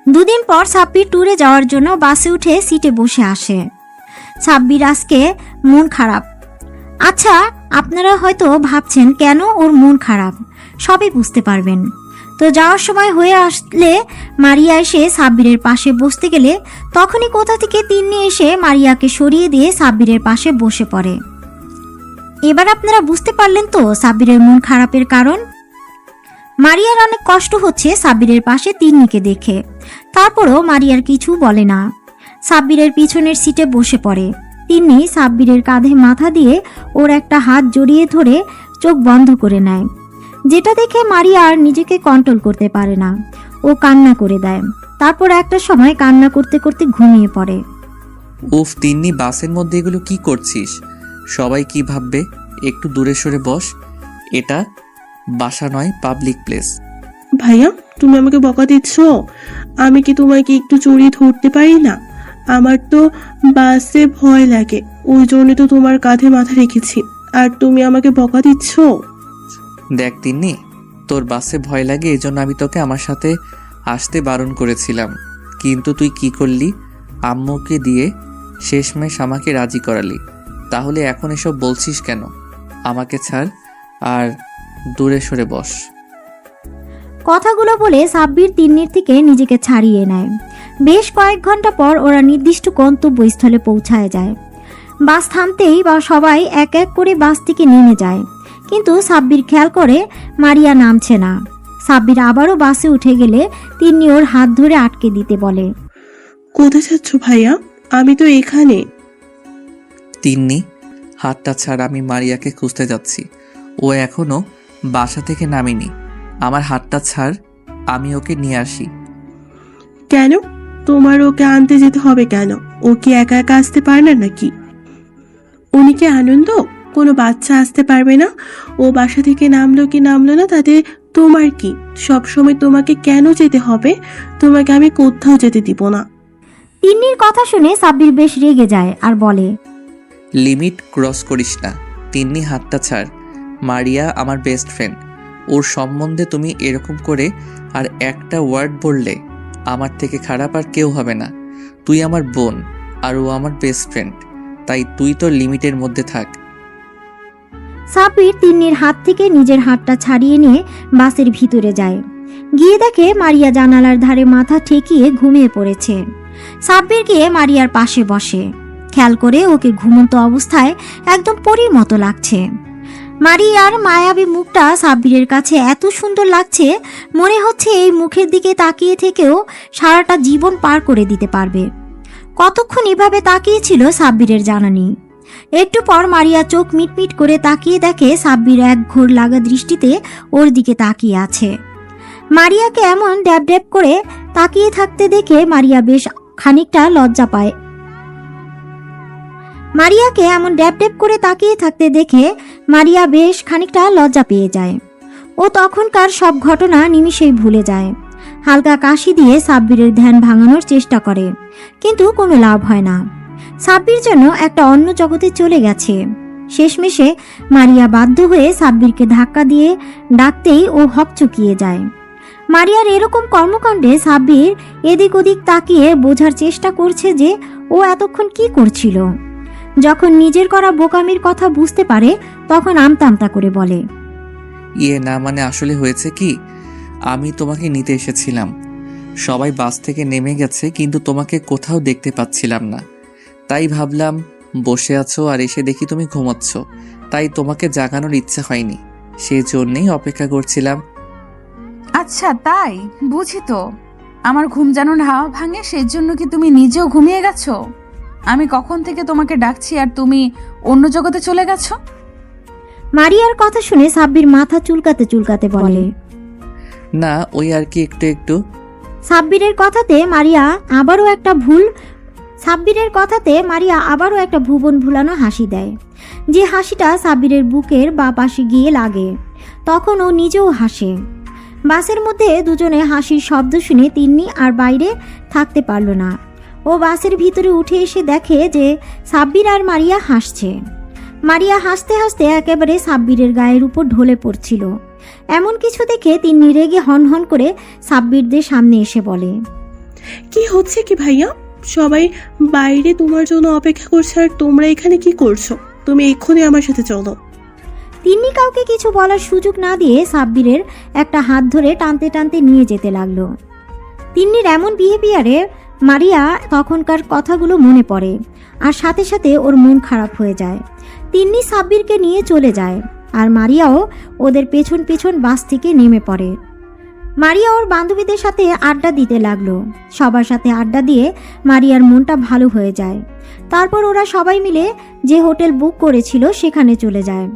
দুদিন পর সাব্বির ট্যুরে যাওয়ার জন্য বাসে উঠে সিটে বসে আসে। সাব্বির আজকে মন খারাপ। আচ্ছা, আপনারা হয়তো ভাবছেন কেন ওর মন খারাপ, সবই বুঝতে পারবেন। তো যাওয়ার সময় হয়ে আসলে মারিয়া এসে সাব্বিরের পাশে বসতে গেলে তখনই কোথা থেকে তিন্নি এসে মারিয়াকে সরিয়ে দিয়ে সাব্বিরের পাশে বসে পড়ে। এবার আপনারা বুঝতে পারলেন তো সাব্বিরের মন খারাপের কারণ। মারিয়ার অনেক কষ্ট হচ্ছে সাব্বিরের পাশে তিন্নিকে দেখে, তারপরও মারিয়ার কিছু বলে না। সাব্বিরের পিছনের সিটে বসে পড়ে। তিন্নি সাব্বিরের কাঁধে মাথা দিয়ে ওর একটা হাত জড়িয়ে ধরে চোখ বন্ধ করে নেয়, যেটা দেখে মারিয়া আর নিজেকে কন্ট্রোল করতে পারে না। ও কান্না করে দেয়। তারপর একটা সময় কান্না করতে করতে ঘুমিয়ে পড়ে। উফ তিন্নি, বাসের মধ্যে এগুলো কি করছিস? সবাই কি ভাববে? একটু দূরে সরে বস, এটা বাসা নয়, পাবলিক প্লেস। ভাইয়া, তুমি আমাকে বকা দিচ্ছ? আমি কি তোমাকে একটু জড়িয়ে ধরতে পারি না? আমার তো বাসে ভয় লাগে, ওই জন্য তো তোমার কাঁধে মাথা রেখেছি, আর তুমি আমাকে বকা দিচ্ছ। দেখ তিন্নি, তোর বাসে ভয় লাগে এই জন্য আমি তোকে আমার সাথে আসতে বারণ করেছিলাম, কিন্তু তুই কি করলি? আম্মুকে দিয়ে শেষমেশ আমাকে রাজি করালি। তাহলে এখন এসব বলছিস কেন? আমাকে ছাড় আর দূরে সরে বস। কথাগুলো বলে সাব্বির তিন্নির থেকে নিজেকে ছাড়িয়ে নেয়। বেশ কয়েক ঘন্টা পর ওরা নির্দিষ্ট গন্তব্যস্থলে পৌঁছায় যায়। বাস থামতেই বা সবাই এক এক করে বাস থেকে নেমে যায়, কিন্তু সাব্বির খেয়াল করে মারিয়া নামছে না। সাব্বির আবারও বাসে উঠে গেলে তিন্নি ওর হাত ধরে আটকে দিতে বলে। কোথায় যাচ্ছ ভাইয়া? আমি তো এখানে। তিন্নি, হাতটা ছাড়, আমি মারিয়াকে খুঁজতে যাচ্ছি। ও এখনো বাসা থেকে নামেনি। আমার হাতটা ছাড়, আমি ওকে নিয়ে আসি। কেন? তোমার ওকে আনতে যেতে হবে কেন? ও কি একা একা আসতে পারে না নাকি? উনি কি আনন্দ? কোনো বাচ্চা আসতে পারবে না? ও বাসা থেকে নামলো কি নামলো না তাতে তোমার কি? সবসময় তোমাকে কেন যেতে হবে? তোমাকে আমি কোথাও যেতে দিব না। তিন্নির কথা শুনে সাব্বির বেশ রেগে যায় আর বলে, লিমিট ক্রস করিস না। তিন্নি, হাতটা ছাড়। মারিয়া আমার বেস্ট ফ্রেন্ড, ওর সম্বন্ধে তুমি এরকম করে আর একটা ওয়ার্ড বললে আমার থেকে খারাপ আর কেউ হবে না। তুই আমার বোন আর ও আমার বেস্ট ফ্রেন্ড, তাই তুই তোর লিমিটের মধ্যে থাক। সাব্বির তিন্নির হাত থেকে নিজের হাতটা ছাড়িয়ে নিয়ে বাসের ভিতরে যায়। গিয়ে দেখে মারিয়া জানালার ধারে মাথা ঠেকিয়ে ঘুমিয়ে পড়েছে। সাব্বির গিয়ে মারিয়ার পাশে বসে। খেয়াল করে ওকে ঘুমন্ত অবস্থায় একদম পরীর মতো লাগছে। মারিয়ার মায়াবী মুখটা সাব্বিরের কাছে এত সুন্দর লাগছে, মনে হচ্ছে এই মুখের দিকে তাকিয়ে থেকেও সারাটা জীবন পার করে দিতে পারবে। কতক্ষণ এভাবে তাকিয়েছিল সাব্বিরের জানা নেই। একটু পর মারিয়া চোখ মিটমিট করে তাকিয়ে দেখে সাব্বির এক ঘোর লাগা দৃষ্টিতে ওর দিকে তাকিয়ে আছে। মারিয়াকে এমন ড্যাব ড্যাব করে তাকিয়ে থাকতে দেখে মারিয়া বেশ খানিকটা লজ্জা পায়। মারিয়াকে এমন ড্যাব ড্যাব করে তাকিয়ে থাকতে দেখে মারিয়া বেশ খানিকটা লজ্জা পেয়ে যায়। ও তখনকার সব ঘটনা নিমিষেই ভুলে যায়। হালকা কাশি দিয়ে সাব্বিরের ধ্যান ভাঙানোর চেষ্টা করে, কিন্তু কোনো লাভ হয় না। সাব্বির যেন একটা অন্য জগতে চলে গেছে। শেষমেশে মারিয়া বাধ্য হয়ে সাব্বিরকে ধাক্কা দিয়ে ডাকতেই ও হকচকিয়ে যায়। মারিয়ার এরকম কর্মকাণ্ডে সাব্বির এদিক ওদিক তাকিয়ে বোঝার চেষ্টা করছে যে ও এতক্ষণ কি করছিল। যখন নিজের করা বোকামির কথা বুঝতে পারে তখন আমতা আমতা করে বলে, না মানে আসলে হয়েছে কি, আমি তোমাকে নিতে এসেছিলাম। সবাই বাস থেকে নেমে গেছে, কিন্তু তোমাকে কোথাও দেখতে পাচ্ছিলাম না। তাই ভাবলাম বসে আছো আর এসে দেখি তুমি ঘুমাচ্ছ, তাই তোমাকে জাগানোর ইচ্ছা হয়নি, সেজন্যই অপেক্ষা করছিলাম। আচ্ছা তাই বুঝি। তো আমার ঘুম যেন না ভাঙে সেজন্য কি তুমি নিজেও ঘুমিয়ে গেছো? আমি কখন থেকে তোমাকে ডাকছি আর তুমি অন্য জগতে চলে গেছো? মারিয়ার কথা শুনে সাব্বির মাথা চুলকাতে চুলকাতে বলে, না, ওই আর কি একটু একটু। সাব্বিরের কথাতে মারিয়া আবারও একটা ভুবন ভুলানো হাসি দেয়, যে হাসিটা সাব্বিরের বুকের বা পাশে গিয়ে লাগে। তখন ও নিজেও হাসে। বাসের মধ্যে দুজনে হাসির শব্দ শুনে তিন্নি আর বাইরে থাকতে পারল না। ও বাসের ভিতরে উঠে এসে দেখে যে সাব্বির আর মারিয়া হাসছে। মারিয়া হাসতে হাসতে একেবারে সাব্বিরের গায়ের উপর ঢলে পড়ছিল। এমন কিছু দেখে তিন্নি রেগে হনহন করে সাব্বিরদের সামনে এসে বলে, কি হচ্ছে কি ভাইয়া? সবাই বাইরে তোমার জন্য অপেক্ষা করছে আর তোমরা এখানে কি করছো? তুমি এক্ষুনি আমার সাথে চলো। তিন্নি কাউকে কিছু বলার সুযোগ না দিয়ে সাব্বিরের একটা হাত ধরে টানতে টানতে নিয়ে যেতে লাগলো। তিন্নির এমন বিহেভিয়ারে মারিয়া তখনকার কথাগুলো মনে পড়ে, আর সাথে সাথে ওর মন খারাপ হয়ে যায়। তিন্নি সাব্বিরকে নিয়ে চলে যায়, আর মারিয়াও ওদের পেছন পেছন বাস থেকে নেমে পড়ে। মারিয়া ওর বান্ধবীদের সাথে আড্ডা দিতে লাগলো। সবার সাথে আড্ডা দিয়ে মারিয়ার মনটা ভালো হয়ে যায়। তারপর ওরা সবাই মিলে যে হোটেল বুক করেছিল সেখানে চলে যায়।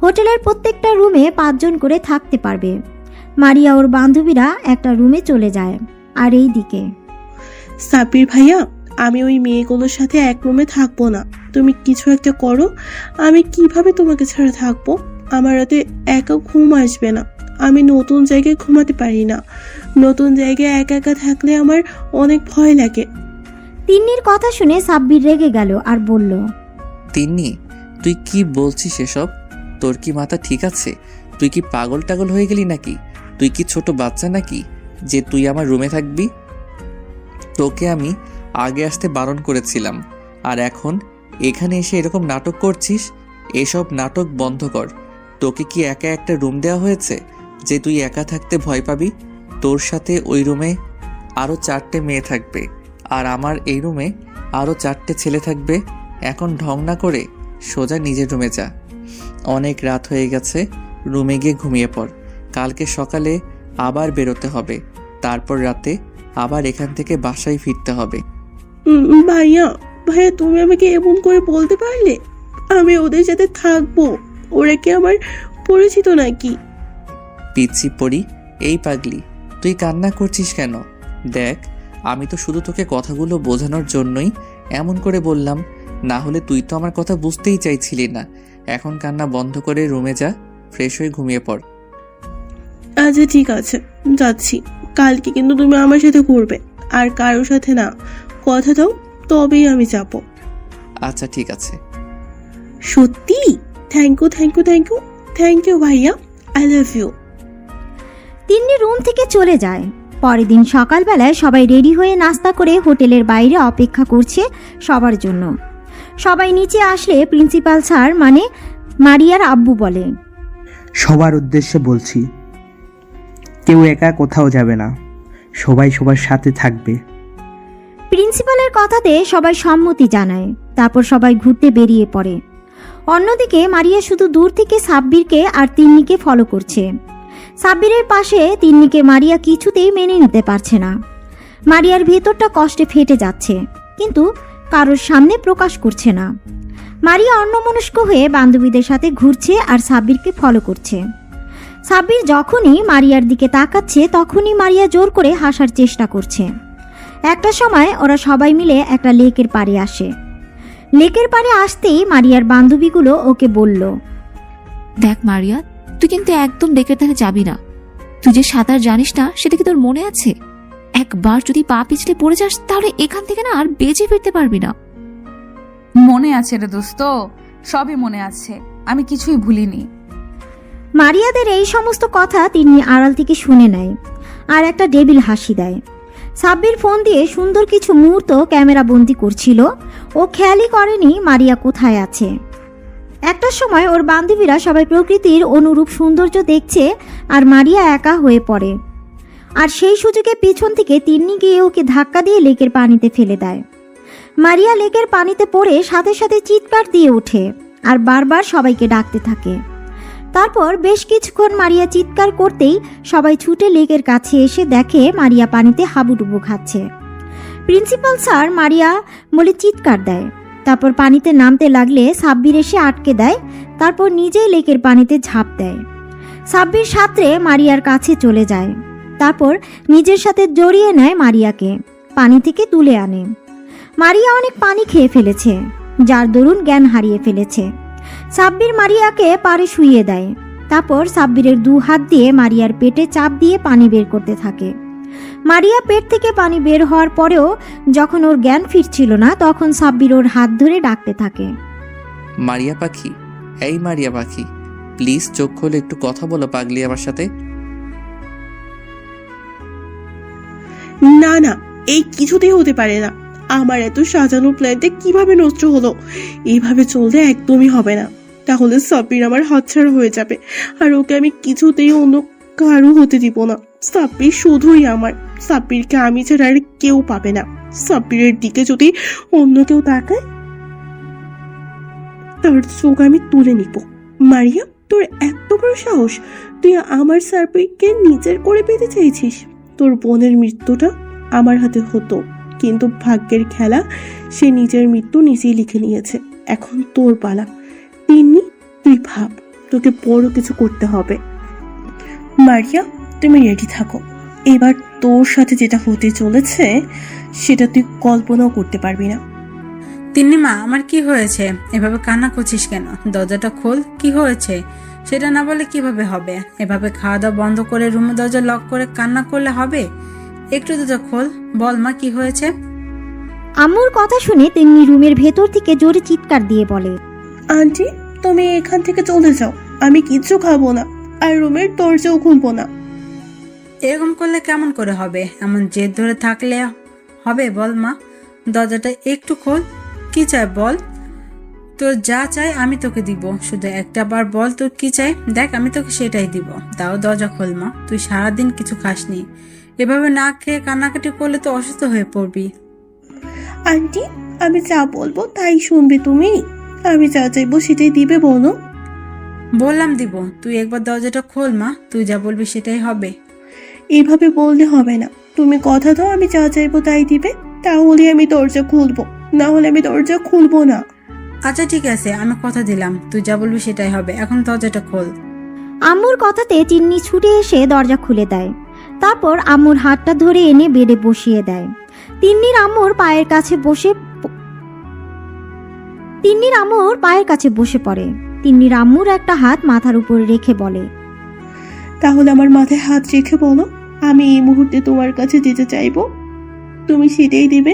হোটেলের প্রত্যেকটা রুমে 5 জন করে থাকতে পারবে। মারিয়া ওর বান্ধবীরা একটা রুমে চলে যায়। আর এই দিকে সাব্বির ভাইয়া, আমি ওই মেয়েগুলোর সাথে এক রুমে থাকবো না। তুমি কিছু একটা করো। আমি কিভাবে তোমাকে ছাড়া থাকবো? আমার রাতে একা ঘুম আসবে না। আমি নতুন জায়গায় ঘুমাতে পারি না। নতুন জায়গায় একা একা থাকলে আমার অনেক ভয় লাগে। তিন্নির কথা শুনে সাব্বির রেগে গেল আর বলল, তিন্নি, তুই কি বলছিস এসব? তোর কি মাথা ঠিক আছে? তুই কি পাগল টাগল হয়ে গেলি নাকি? তুই কি ছোট বাচ্চা নাকি যে তুই আমার রুমে থাকবি? তোকে আমি আগে আসতে বারণ করেছিলাম, আর এখন এখানে এসে এরকম নাটক করছিস? এসব নাটক বন্ধ কর। তোকে কি একা একটা রুম দেওয়া হয়েছে যে তুই একা থাকতে ভয় পাবি? তোর সাথে ওই রুমে আরও 4টে মেয়ে থাকবে, আর আমার এই রুমে আরও 4টে ছেলে থাকবে। এখন ঢং না করে সোজা নিজের রুমে যা। অনেক রাত হয়ে গেছে, রুমে গিয়ে ঘুমিয়ে পড়। কালকে সকালে আবার বেরোতে হবে, তারপর রাতে আবার এখান থেকে বাসায় ফিরতে হবে। ভাইয়া, তুমি আমাকে এমন করে বলতে পারলে? আমি ওদের সাথে থাকবো। ওরা কি আমার পরিচিত নাকি? পিচ্ছি পড়ি, এই পাগলি, তুই কান্না করছিস কেন? দেখ, আমি তো শুধু তোকে কথাগুলো বোঝানোর জন্যই এমন করে বললাম, না হলে তুই তো আমার কথা বুঝতেই চাইছিলি না। এখন কান্না বন্ধ করে রুমে যা, ফ্রেশ হয়ে ঘুমিয়ে পড়। আচ্ছা ঠিক আছে, যাচ্ছি। কালকে কিন্তু তুমি আমার সাথে ঘুরবে, আর কারোর সাথে না। কথা দাও, তবেই আমি যাব। আচ্ছা ঠিক আছে। সত্যি? Thank you thank you thank you thank you ভাইয়া, I love you. Tinni room থেকে চলে যায়। পরের দিন সকালবেলায় সবাই রেডি হয়ে নাস্তা করে হোটেলের বাইরে অপেক্ষা করছে সবার জন্য। সবাই নিচে আসলে প্রিন্সিপাল স্যার মানে মারিয়ার আব্বু বলে, সবার উদ্দেশ্যে বলছি, কেউ একা কোথাও যাবে না, সবাই সবার সাথে থাকবে। প্রিন্সিপালের কথাতে সবাই সম্মতি জানায়। তারপর সবাই ঘুরতে বেরিয়ে পড়ে। অন্যদিকে মারিয়া শুধু দূর থেকে সাব্বিরকে আর তিন্নিকে ফলো করছে। সাব্বিরের পাশে তিন্নিকে মারিয়া কিছুতেই মেনে নিতে পারছে না। মারিয়ার ভেতরটা কষ্টে ফেটে যাচ্ছে, কিন্তু কারোর সামনে প্রকাশ করছে না। মারিয়া অন্যমনস্ক হয়ে বান্ধবীদের সাথে ঘুরছে আর সাব্বিরকে ফলো করছে। সাব্বির যখনই মারিয়ার দিকে তাকাচ্ছে তখনই মারিয়া জোর করে হাসার চেষ্টা করছে। একটা সময় ওরা সবাই মিলে একটা লেকের পাড়ে আসে। লেকের পাড়ে আসতেই মারিয়ার বান্ধবীগুলো ওকে বলল, দেখ মারিয়া, তুই কিন্তু একদম লেকের ধারে যাবি না। তুই যে সাঁতার জানিস না সেটা কি তোর মনে আছে? একবার যদি পা পিছলে পড়ে যাস তাহলে এখান থেকে না আর বেঁচে ফিরতে পারবি না। মনে আছে রে দোস্ত, সবই মনে আছে, আমি কিছুই ভুলিনি। মারিয়াদের এই সমস্ত কথা তিনি আড়াল থেকে শুনে নেয় আর একটা ডেবিল হাসি দেয়। সাব্বির ফোন দিয়ে সুন্দর কিছু মুহূর্ত ক্যামেরা বন্দি করছিল। ও খেয়ালই করেনি মারিয়া কোথায় আছে। একটা সময় ওর বান্ধবীরা সবাই প্রকৃতির অনুরূপ সৌন্দর্য দেখছে আর মারিয়া একা হয়ে পড়ে। আর সেই সুযোগে পিছন থেকে তিন্নি গিয়ে ওকে ধাক্কা দিয়ে লেকের পানিতে ফেলে দেয়। মারিয়া লেকের পানিতে পড়ে সাথে সাথে চিৎকার দিয়ে ওঠে আর বারবার সবাইকে ডাকতে থাকে। তারপর বেশ কিছুক্ষণ মারিয়া চিৎকার করতেই সবাই ছুটে লেকের কাছে এসে দেখে মারিয়া পানিতে হাবুডুবু খাচ্ছে। প্রিন্সিপাল স্যার মারিয়া বলে চিৎকার দেয়। তারপর পানিতে নামতে লাগলে সাব্বির এসে আটকে দেয়। তারপর নিজেই লেকের পানিতে ঝাঁপ দেয়। সাব্বির সাঁতরে মারিয়ার কাছে চলে যায়। তারপর নিজের সাথে জড়িয়ে নেয় মারিয়াকে, পানি থেকে তুলে আনে। মারিয়া অনেক পানি খেয়ে ফেলেছে, যার দরুন জ্ঞান হারিয়ে ফেলেছে। সাব্বির মারিয়াকে পাড়ে শুইয়ে দেয়। তারপর সাব্বিরের 2 হাত দিয়ে মারিয়ার পেটে চাপ দিয়ে পানি বের করতে থাকে। মারিয়া পেট থেকে পানি বের হওয়ার পরেও যখন ওর জ্ঞান ফিরছিল না, তখন সাব্বির ওর হাত ধরে ডাকতে থাকে। মারিয়া পাখি, এই মারিয়া পাখি, প্লিজ চোখ খুলে একটু কথা বলো পাগলি আমার সাথে। না না, এই কিছুতেই হতে পারে না। আমার এত সাজানো প্ল্যানটা কিভাবে নষ্ট হলো? এইভাবে চললে একদমই হবে না। তাহলে সাব্বির আমার হাতছাড়া হয়ে যাবে, আর ওকে আমি কিছুতেই অন্য কারো হতে দিব না। সাব্বির শুধুই আমার। সাব্বিরকে আমি ছাড়া আর কেউ পাবে না। সাব্বিরের দিকে যদি অন্য কেউ তাকায়, তার চোখ আমি তুলে নিব। মারিয়া, তোর এত বড় সাহস! তুই আমার সাব্বিরকে নিজের করে পেতে চাইছিস? তোর বোনের মৃত্যুটা আমার হাতে হতো, কিন্তু ভাগ্যের খেলা, সে নিজের মৃত্যু নিজেই লিখে নিয়েছে। এখন তোর পালা। তিন্নি, তুই ভাব, তোকে বড় কিছু করতে হবে। মারিয়া, তুমি রেডি থাকো। এবার তোর সাথে যেটা হতে চলেছে সেটা তুই কল্পনাও করতে পারবি না। তিন্নিমা, আমার কি হয়েছে? এভাবে কান্না করছিস কেন? দরজাটা খোল, কি হয়েছে সেটা না বলে কিভাবে হবে? এভাবে খাওয়া দাওয়া বন্ধ করে রুমে দরজা লক করে কান্না করলে হবে? একটু দরজা খোল, বল মা কি হয়েছে? আম্মুর কথা শুনে তিন্নি রুমের ভেতর থেকে জোরে চিৎকার দিয়ে বলে, আন্টি, তুমি এখান থেকে চলে যাও। আমি কিচ্ছু খাবো না, আর রুমের দরজাও খুলবো না। এরকম করলে কেমন করে হবে? এমন জেদ ধরে থাকলে হবে? বল মা, দরজাটা একটু খোল। কি চাই বল? তোর যা চাই আমি তোকে দিব, শুধু একটা বার বল তোর কি চাই। দেখ, আমি তোকে সেটাই দিব। তাও দরজা খোল মা। তুই সারাদিন কিছু খাসনি, এভাবে না খেয়ে কান্নাকাটি করলে তো অসুস্থ হয়ে পড়বি। আন্টি, আমি যা বলবো তাই শুনবে তুমি? আমি যা চাইবো সেটাই দিবে, বলো। বললাম দিব, তুই একবার দরজাটা খোল মা। তুই যা বলবি সেটাই হবে। এভাবে বললে হবে না। তুমি কথা দাও আমি যা চাইবো তাই দিবে, তাহলে আমি দরজা খুলবো, না হলে আমি দরজা খুলবো না। আচ্ছা ঠিক আছে, আমি কথা দিলাম, তুই যা বলবি সেটাই হবে। এখন দরজাটা খোল। আম্মুর কথাতে তিন্নি ছুটে এসে দরজা খুলে দেয়। তারপর আম্মুর হাতটা ধরে এনে বেডে বসিয়ে দেয়। তিন্নির আম্মুর পায়ের কাছে বসে পড়ে। তিন্নির আম্মুর একটা হাত মাথার উপর রেখে বলে, তাহলে আমার মাথায় হাত রেখে বলো, আমি এই মুহূর্তে তোমার কাছে যেতে চাইবো, তুমি সেটাই দিবে।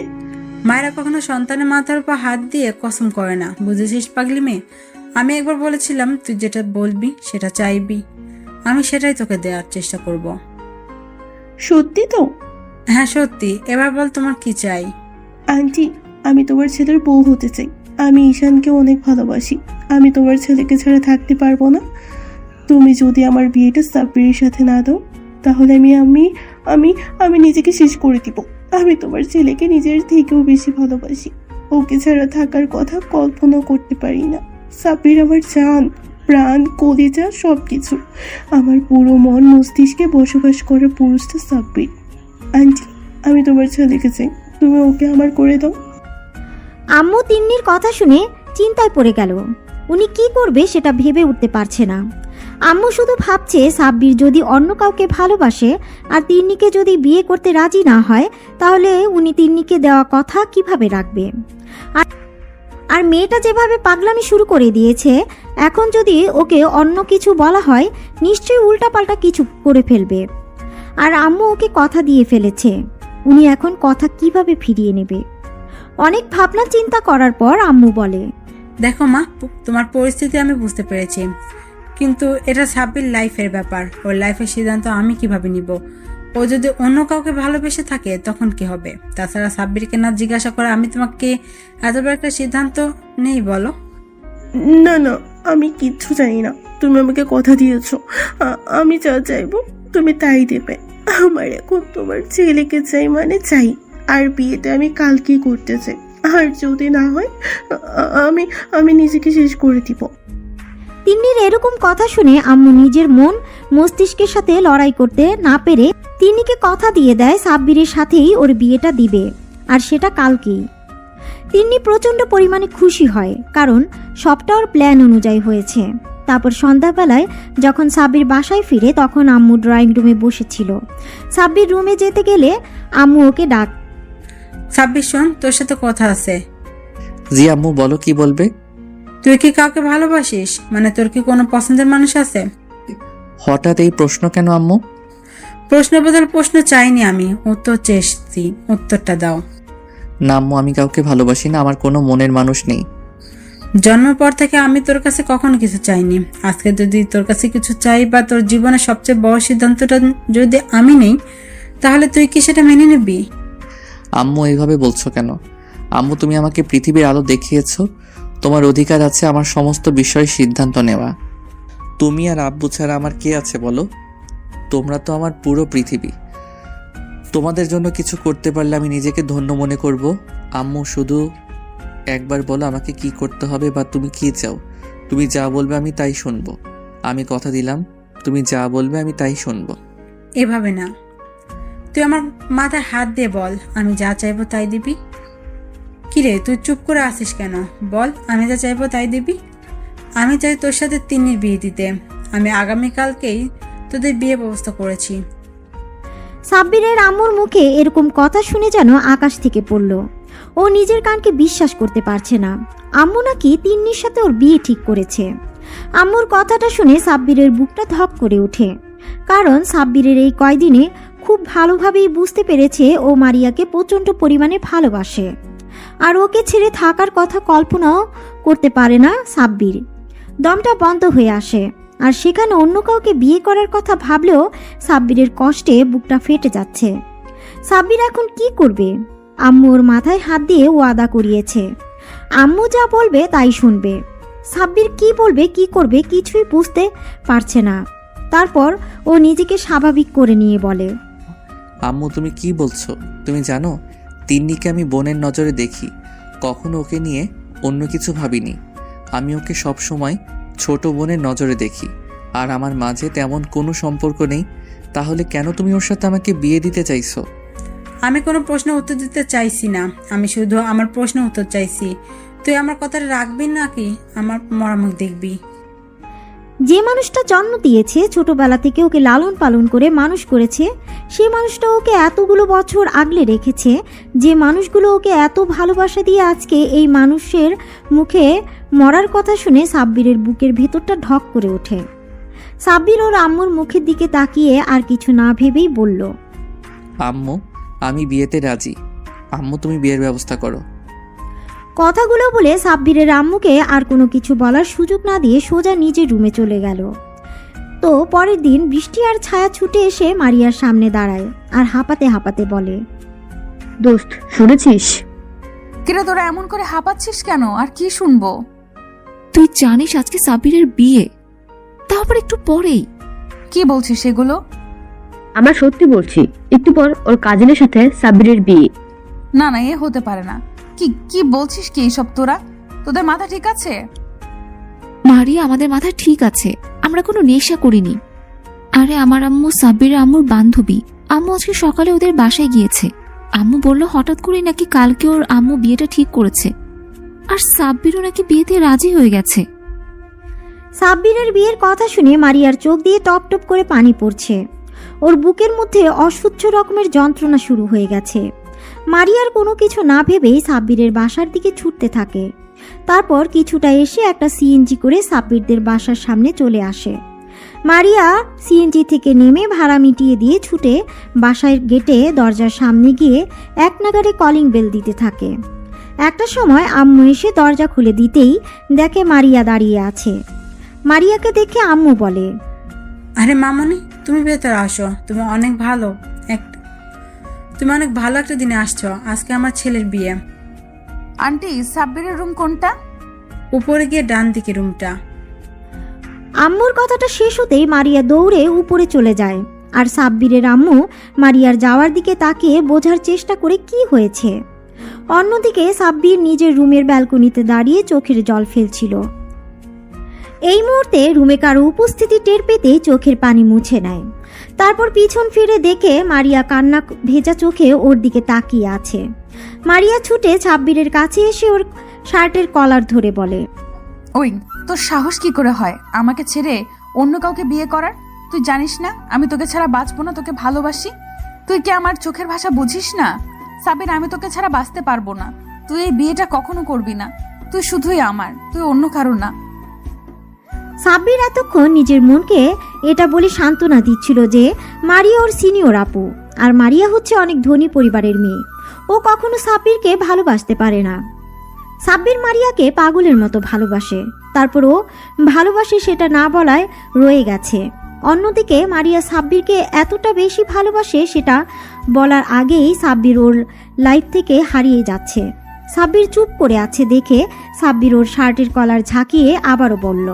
মায়েরা কখনো সন্তানের মাথার উপর হাত দিয়ে কসম করে না, বুঝেছিস পাগলি মেয়ে? আমি একবার বলেছিলাম তুই যেটা বলবি সেটা চাইবি, আমি সেটাই তোকে দেওয়ার চেষ্টা করব। সত্যি তো? হ্যাঁ সত্যি। এবার বল তোমার কি চাই? আন্টি, আমি তোমার ছেলের বউ হতে চাই। আমি ঈশানকে অনেক ভালোবাসি। আমি তোমার ছেলেকে ছাড়া থাকতে পারবো না। তুমি যদি আমার বিয়েটা সাব্বিরের সাথে না দাও, তাহলে আমি নিজেকে শেষ করে দিব। আমি তোমার ছেলেকে নিজের থেকেও বেশি ভালোবাসি। ওকে ছাড়া থাকার কথা কল্পনা করতে পারি না। সাব্বির আমার জান, প্রাণ, কলিজা, সবকিছু। আমার পুরো মন মস্তিষ্কে বসবাস করে পুরুষটা সাব্বির। আন্টি, আমি তোমার ছেলেকে চাই, তুমি ওকে আমার করে দাও। আম্মু তিন্নির কথা শুনে চিন্তায় পড়ে গেল। উনি কি করবে সেটা ভেবে উঠতে পারছে না। আম্মু শুধু ভাবছে সাব্বির যদি অন্য কাউকে ভালোবাসে আর তিন্নিকে যদি বিয়ে করতে রাজি না হয়, তাহলে উনি তিন্নিকে দেওয়া কথা কিভাবে রাখবে। আর মেয়েটা যেভাবে পাগলামি শুরু করে দিয়েছে, এখন যদি ওকে অন্য কিছু বলা হয়, নিশ্চয়ই উল্টাপাল্টা কিছু করে ফেলবে। আর আম্মু ওকে কথা দিয়ে ফেলেছে, উনি এখন কথা কিভাবে ফিরিয়ে নেবে। অনেক ভাবনা চিন্তা করার পর আম্মু বলে, দেখো মা, তোমার পরিস্থিতি আমি বুঝতে পেরেছি, কিন্তু এটা সাব্বির লাইফের ব্যাপার। ওর লাইফের সিদ্ধান্ত আমি কিভাবে নিব? ও যদি অন্য কাউকে ভালোবেসে থাকে তখন কি হবে? তাছাড়া সাব্বিরকে না জিজ্ঞাসা করে আমি তোমাকে এত বড় একটা সিদ্ধান্ত নেই বলো? না না, আমি কিচ্ছু জানি না। তুমি আমাকে কথা দিয়েছো, আমি যা চাইবো তুমি তাই দেবে। আমার এখন তোমার ছেলেকে চাই মানে চাই, আর বিয়েটা আমি কালকেই করতে চাই। আর যদি না হয় আমি নিজেকে শেষ করে দিব। তিন্নির এরকম কথা শুনে আম্মু নিজের মন মস্তিষ্কের সাথে লড়াই করতে না পেরে তিন্নিকে কথা দিয়ে দেয় সাব্বিরের সাথেই ওর বিয়েটা দিবে, আর সেটা কালকেই। তিন্নি প্রচণ্ড পরিমাণে খুশি হয়, কারণ সবটা ওর প্ল্যান অনুযায়ী হয়েছে। তারপর সন্ধ্যাবেলায় যখন সাব্বির বাসায় ফিরে তখন আম্মু ড্রয়িং রুমে বসেছিল। সাব্বির রুমে যেতে গেলে আম্মু ওকে ডাক। সাব্বির শোন, তোর সাথে কথা আছে। জি আম্মু, বলো কি বলবে? তুই কি কাউকে ভালোবাসিস? মানে তোর কি কোনো পছন্দের মানুষ আছে? হঠাৎ এই প্রশ্ন কেন আম্মু? প্রশ্ন বদল প্রশ্ন চাইনি আমি, উত্তর চেয়েছি, উত্তরটা দাও। না আম্মু, আমি কাউকে ভালোবাসি না, আমার কোনো মনের মানুষ নেই। জন্মের পর থেকে আমি তোর কাছে কখনো কিছু চাইনি। আজকে যদি তোর কাছে কিছু চাই বা তোর জীবনের সবচেয়ে বড় সিদ্ধান্তটা যদি আমি নেই, তাহলে তুই কি সেটা মেনে নিবি? আম্মু এইভাবে বলছো কেন? আম্মু, তুমি আমাকে পৃথিবীর আলো দেখিয়েছো, তোমার অধিকার আছে আমার সমস্ত বিষয়ে সিদ্ধান্ত নেওয়া। তুমি আর আব্বু ছাড়া আমার কে আছে বলো? তোমরা তো আমার পুরো পৃথিবী। তোমাদের জন্য কিছু করতে পারলে আমি নিজেকে ধন্য মনে করব। আম্মু, শুধু একবার বলো আমাকে কি করতে হবে বা তুমি কি চাও। তুমি যা বলবে আমি তাই শুনবো। আমি কথা দিলাম, তুমি যা বলবে আমি তাই শুনবো। এভাবে না, তুই আমার মাথায় হাত দিয়ে বল, আমি যা চাইবো তাই দিবি। কিরে, তুই চুপ করে আসিস কেন? বল, আমি যা চাইবো তাই দিবি। আমি চাই তোর সাথে তিন্নির বিয়ে দিতে। আমি আগামীকালকেই তোদের বিয়ে ব্যবস্থা করেছি। সাব্বিরের আম্মুর মুখে এরকম কথা শুনে যেন আকাশ থেকে পড়ল। ও নিজের কানকে বিশ্বাস করতে পারছে না। আম্মু নাকি তিন্নির সাথে ওর বিয়ে ঠিক করেছে। আম্মুর কথাটা শুনে সাব্বিরের বুকটা ধক করে ওঠে, কারণ সাব্বিরের এই কয়দিনে খুব ভালোভাবেই বুঝতে পেরেছে ও মারিয়াকে প্রচণ্ড পরিমাণে ভালোবাসে, আর ওকে ছেড়ে থাকার কথা কল্পনাও করতে পারে না সাব্বির। দমটা বন্ধ হয়ে আসে, আর সেখানে অন্য কাউকে বিয়ে করার কথা ভাবলেও সাব্বিরের কষ্টে বুকটা ফেটে যাচ্ছে। সাব্বির এখন কি করবে? আম্মু ওর মাথায় হাত দিয়ে ওয়াদা করিয়েছে, আম্মু যা বলবে তাই শুনবে। সাব্বির কি বলবে কি করবে কিছুই বুঝতে পারছে না। তারপর ও নিজেকে স্বাভাবিক করে নিয়ে বলে, আম্মু, তুমি কি বলছো? তুমি জানো তিন্নিকে আমি বোনের নজরে দেখি, কখনো ওকে নিয়ে অন্য কিছু ভাবিনি। আমি ওকে সব সময় ছোট বোনের নজরে দেখি, আর আমার মাঝে তেমন কোনো সম্পর্ক নেই। তাহলে কেন তুমি ওর সাথে আমাকে বিয়ে দিতে চাইছো? আমি কোনো প্রশ্নের উত্তর দিতে চাইছি না, আমি শুধু আমার প্রশ্নের উত্তর চাইছি। তুই আমার কথাটা রাখবি নাকি আমার মরামুখ দেখবি? যে মানুষটা জন্ম দিয়েছে, ছোটবেলা থেকে ওকে লালন পালন করে মানুষ করেছে, সে মানুষটা ওকে এতগুলো বছর আগলে রেখেছে, যে মানুষগুলো ওকে এত ভালোবাসা দিয়ে আজকে এই মানুষের মুখে মরার কথা শুনে সাব্বিরের বুকের ভেতরটা ঢক করে ওঠে। সাব্বির ওর আম্মুর মুখের দিকে তাকিয়ে আর কিছু না ভেবেই বলল, আম্মু, আমি বিয়েতে রাজি। আম্মু, তুমি বিয়ের ব্যবস্থা করো। কথাগুলো বলে সাব্বিরের আম্মুকে আর কোনো কিছু বলার সুযোগ না দিয়ে সোজা নিজের রুমে চলে গেল। তো পরের দিন বৃষ্টি আর ছায়া ছুটে এসে মারিয়ার সামনে দাঁড়ায় আর হাঁপাতে হাঁপাতে বলে, দোস্ত, শুনেছিস? কিরে, তোরা এমন করে হাঁপাচ্ছিস কেন? আর কি শুনবো? তুই জানিস আজকে সাব্বিরের বিয়ে, তারপর একটু পরেই। কি বলছিস এগুলো? আমরা সত্যি বলছি, একটু পর ওর কাজিনের সাথে সাব্বিরের বিয়ে। না না, এ হতে পারে না। কি কি বলছিস কি এইসব? তোদের মাথা ঠিক আছে? মারিয়া, আমাদের মাথা ঠিক আছে, আমরা কোনো নেশা করিনি। আরে আমার আম্মু সাব্বিরের আম্মুর বান্ধবী। আম্মু আজকে সকালে ওদের বাসায় গিয়েছে। আম্মু বলল হঠাৎ করে নাকি কালকে ওর আম্মু বিয়েটা ঠিক করেছে, আর সাব্বিরও নাকি বিয়েতে রাজি হয়ে গেছে। সাব্বিরের বিয়ের কথা শুনে মারিয়ার চোখ দিয়ে টপ টপ করে পানি পড়ছে। ওর বুকের মধ্যে অসহ্য রকমের যন্ত্রণা শুরু হয়ে গেছে। মারিয়ার কোনো কিছু না ভেবেই সাব্বিরের বাসার দিকে ছুটতে থাকে। তারপর কিছুটা এসে একটা সিএনজি করে সাব্বিরদের বাসার সামনে চলে আসে। মারিয়া সিএনজি থেকে নেমে ভাড়া মিটিয়ে দিয়ে ছুটে বাসার গেটে দরজার সামনে গিয়ে এক নাগাড়ে কলিং বেল দিতে থাকে। একটা সময় আম্মু এসে দরজা খুলে দিতেই দেখে মারিয়া দাঁড়িয়ে আছে। মারিয়াকে দেখে আম্মু বলে, আরে মামনি, তুমি ভেতরে আসো। তুমি অনেক ভালো একটা দিনে আসছো। আজকে আমার ছেলের বিয়ে। আন্টি, সাব্বিরের রুম কোনটা? উপরে গিয়ে ডান দিকে রুমটা। আম্মুর কথাটা শেষ হতেই মারিয়া দৌড়ে উপরে চলে যায়, আর সাব্বিরের আম্মু মারিয়ার যাওয়ার দিকে তাকিয়ে বোঝার চেষ্টা করে কি হয়েছে। অন্যদিকে সাব্বির নিজের রুমের ব্যালকনিতে দাঁড়িয়ে চোখের জল ফেলছিল। এই মুহূর্তে রুমে কারো উপস্থিতি টের পেতে চোখের পানি মুছে নেয়। তারপর পিছন ফিরে দেখে মারিয়া কান্না ভেজা চোখে ওর দিকে তাকিয়ে আছে। মারিয়া ছুটে সাব্বিরের কাছে এসে ওর শার্টের কলার ধরে বলে, ওই তোর সাহস কি করে হয় আমাকে ছেড়ে অন্য কাউকে বিয়ে করার? তুই জানিস না আমি তোকে ছাড়া বাঁচবো না, তোকে ভালোবাসি। তুই কি আমার চোখের ভাষা বুঝিস না? সাবির, আমি তোকে ছাড়া বাঁচতে পারবো না। তুই এই বিয়েটা কখনো করবি না। তুই শুধুই আমার, তুই অন্য কারো না। সাব্বির এতক্ষণ নিজের মনকে এটা বলে সান্ত্বনা দিচ্ছিল যে মারিয়া ওর সিনিয়র আপু, আর মারিয়া হচ্ছে অনেক ধনী পরিবারের মেয়ে। ও কখনো সাব্বিরকে ভালোবাসতে পারে না। সাব্বির মারিয়াকে পাগলের মতো ভালোবাসে, তারপর ও ভালোবাসে সেটা না বলায় রয়ে গেছে। অন্যদিকে মারিয়া সাব্বিরকে এতটা বেশি ভালোবাসে সেটা বলার আগেই সাব্বির ওর লাইফ থেকে হারিয়ে যাচ্ছে। সাব্বির চুপ করে আছে দেখে সাব্বির ওর শার্টের কলার ঝাঁকিয়ে আবারও বলল,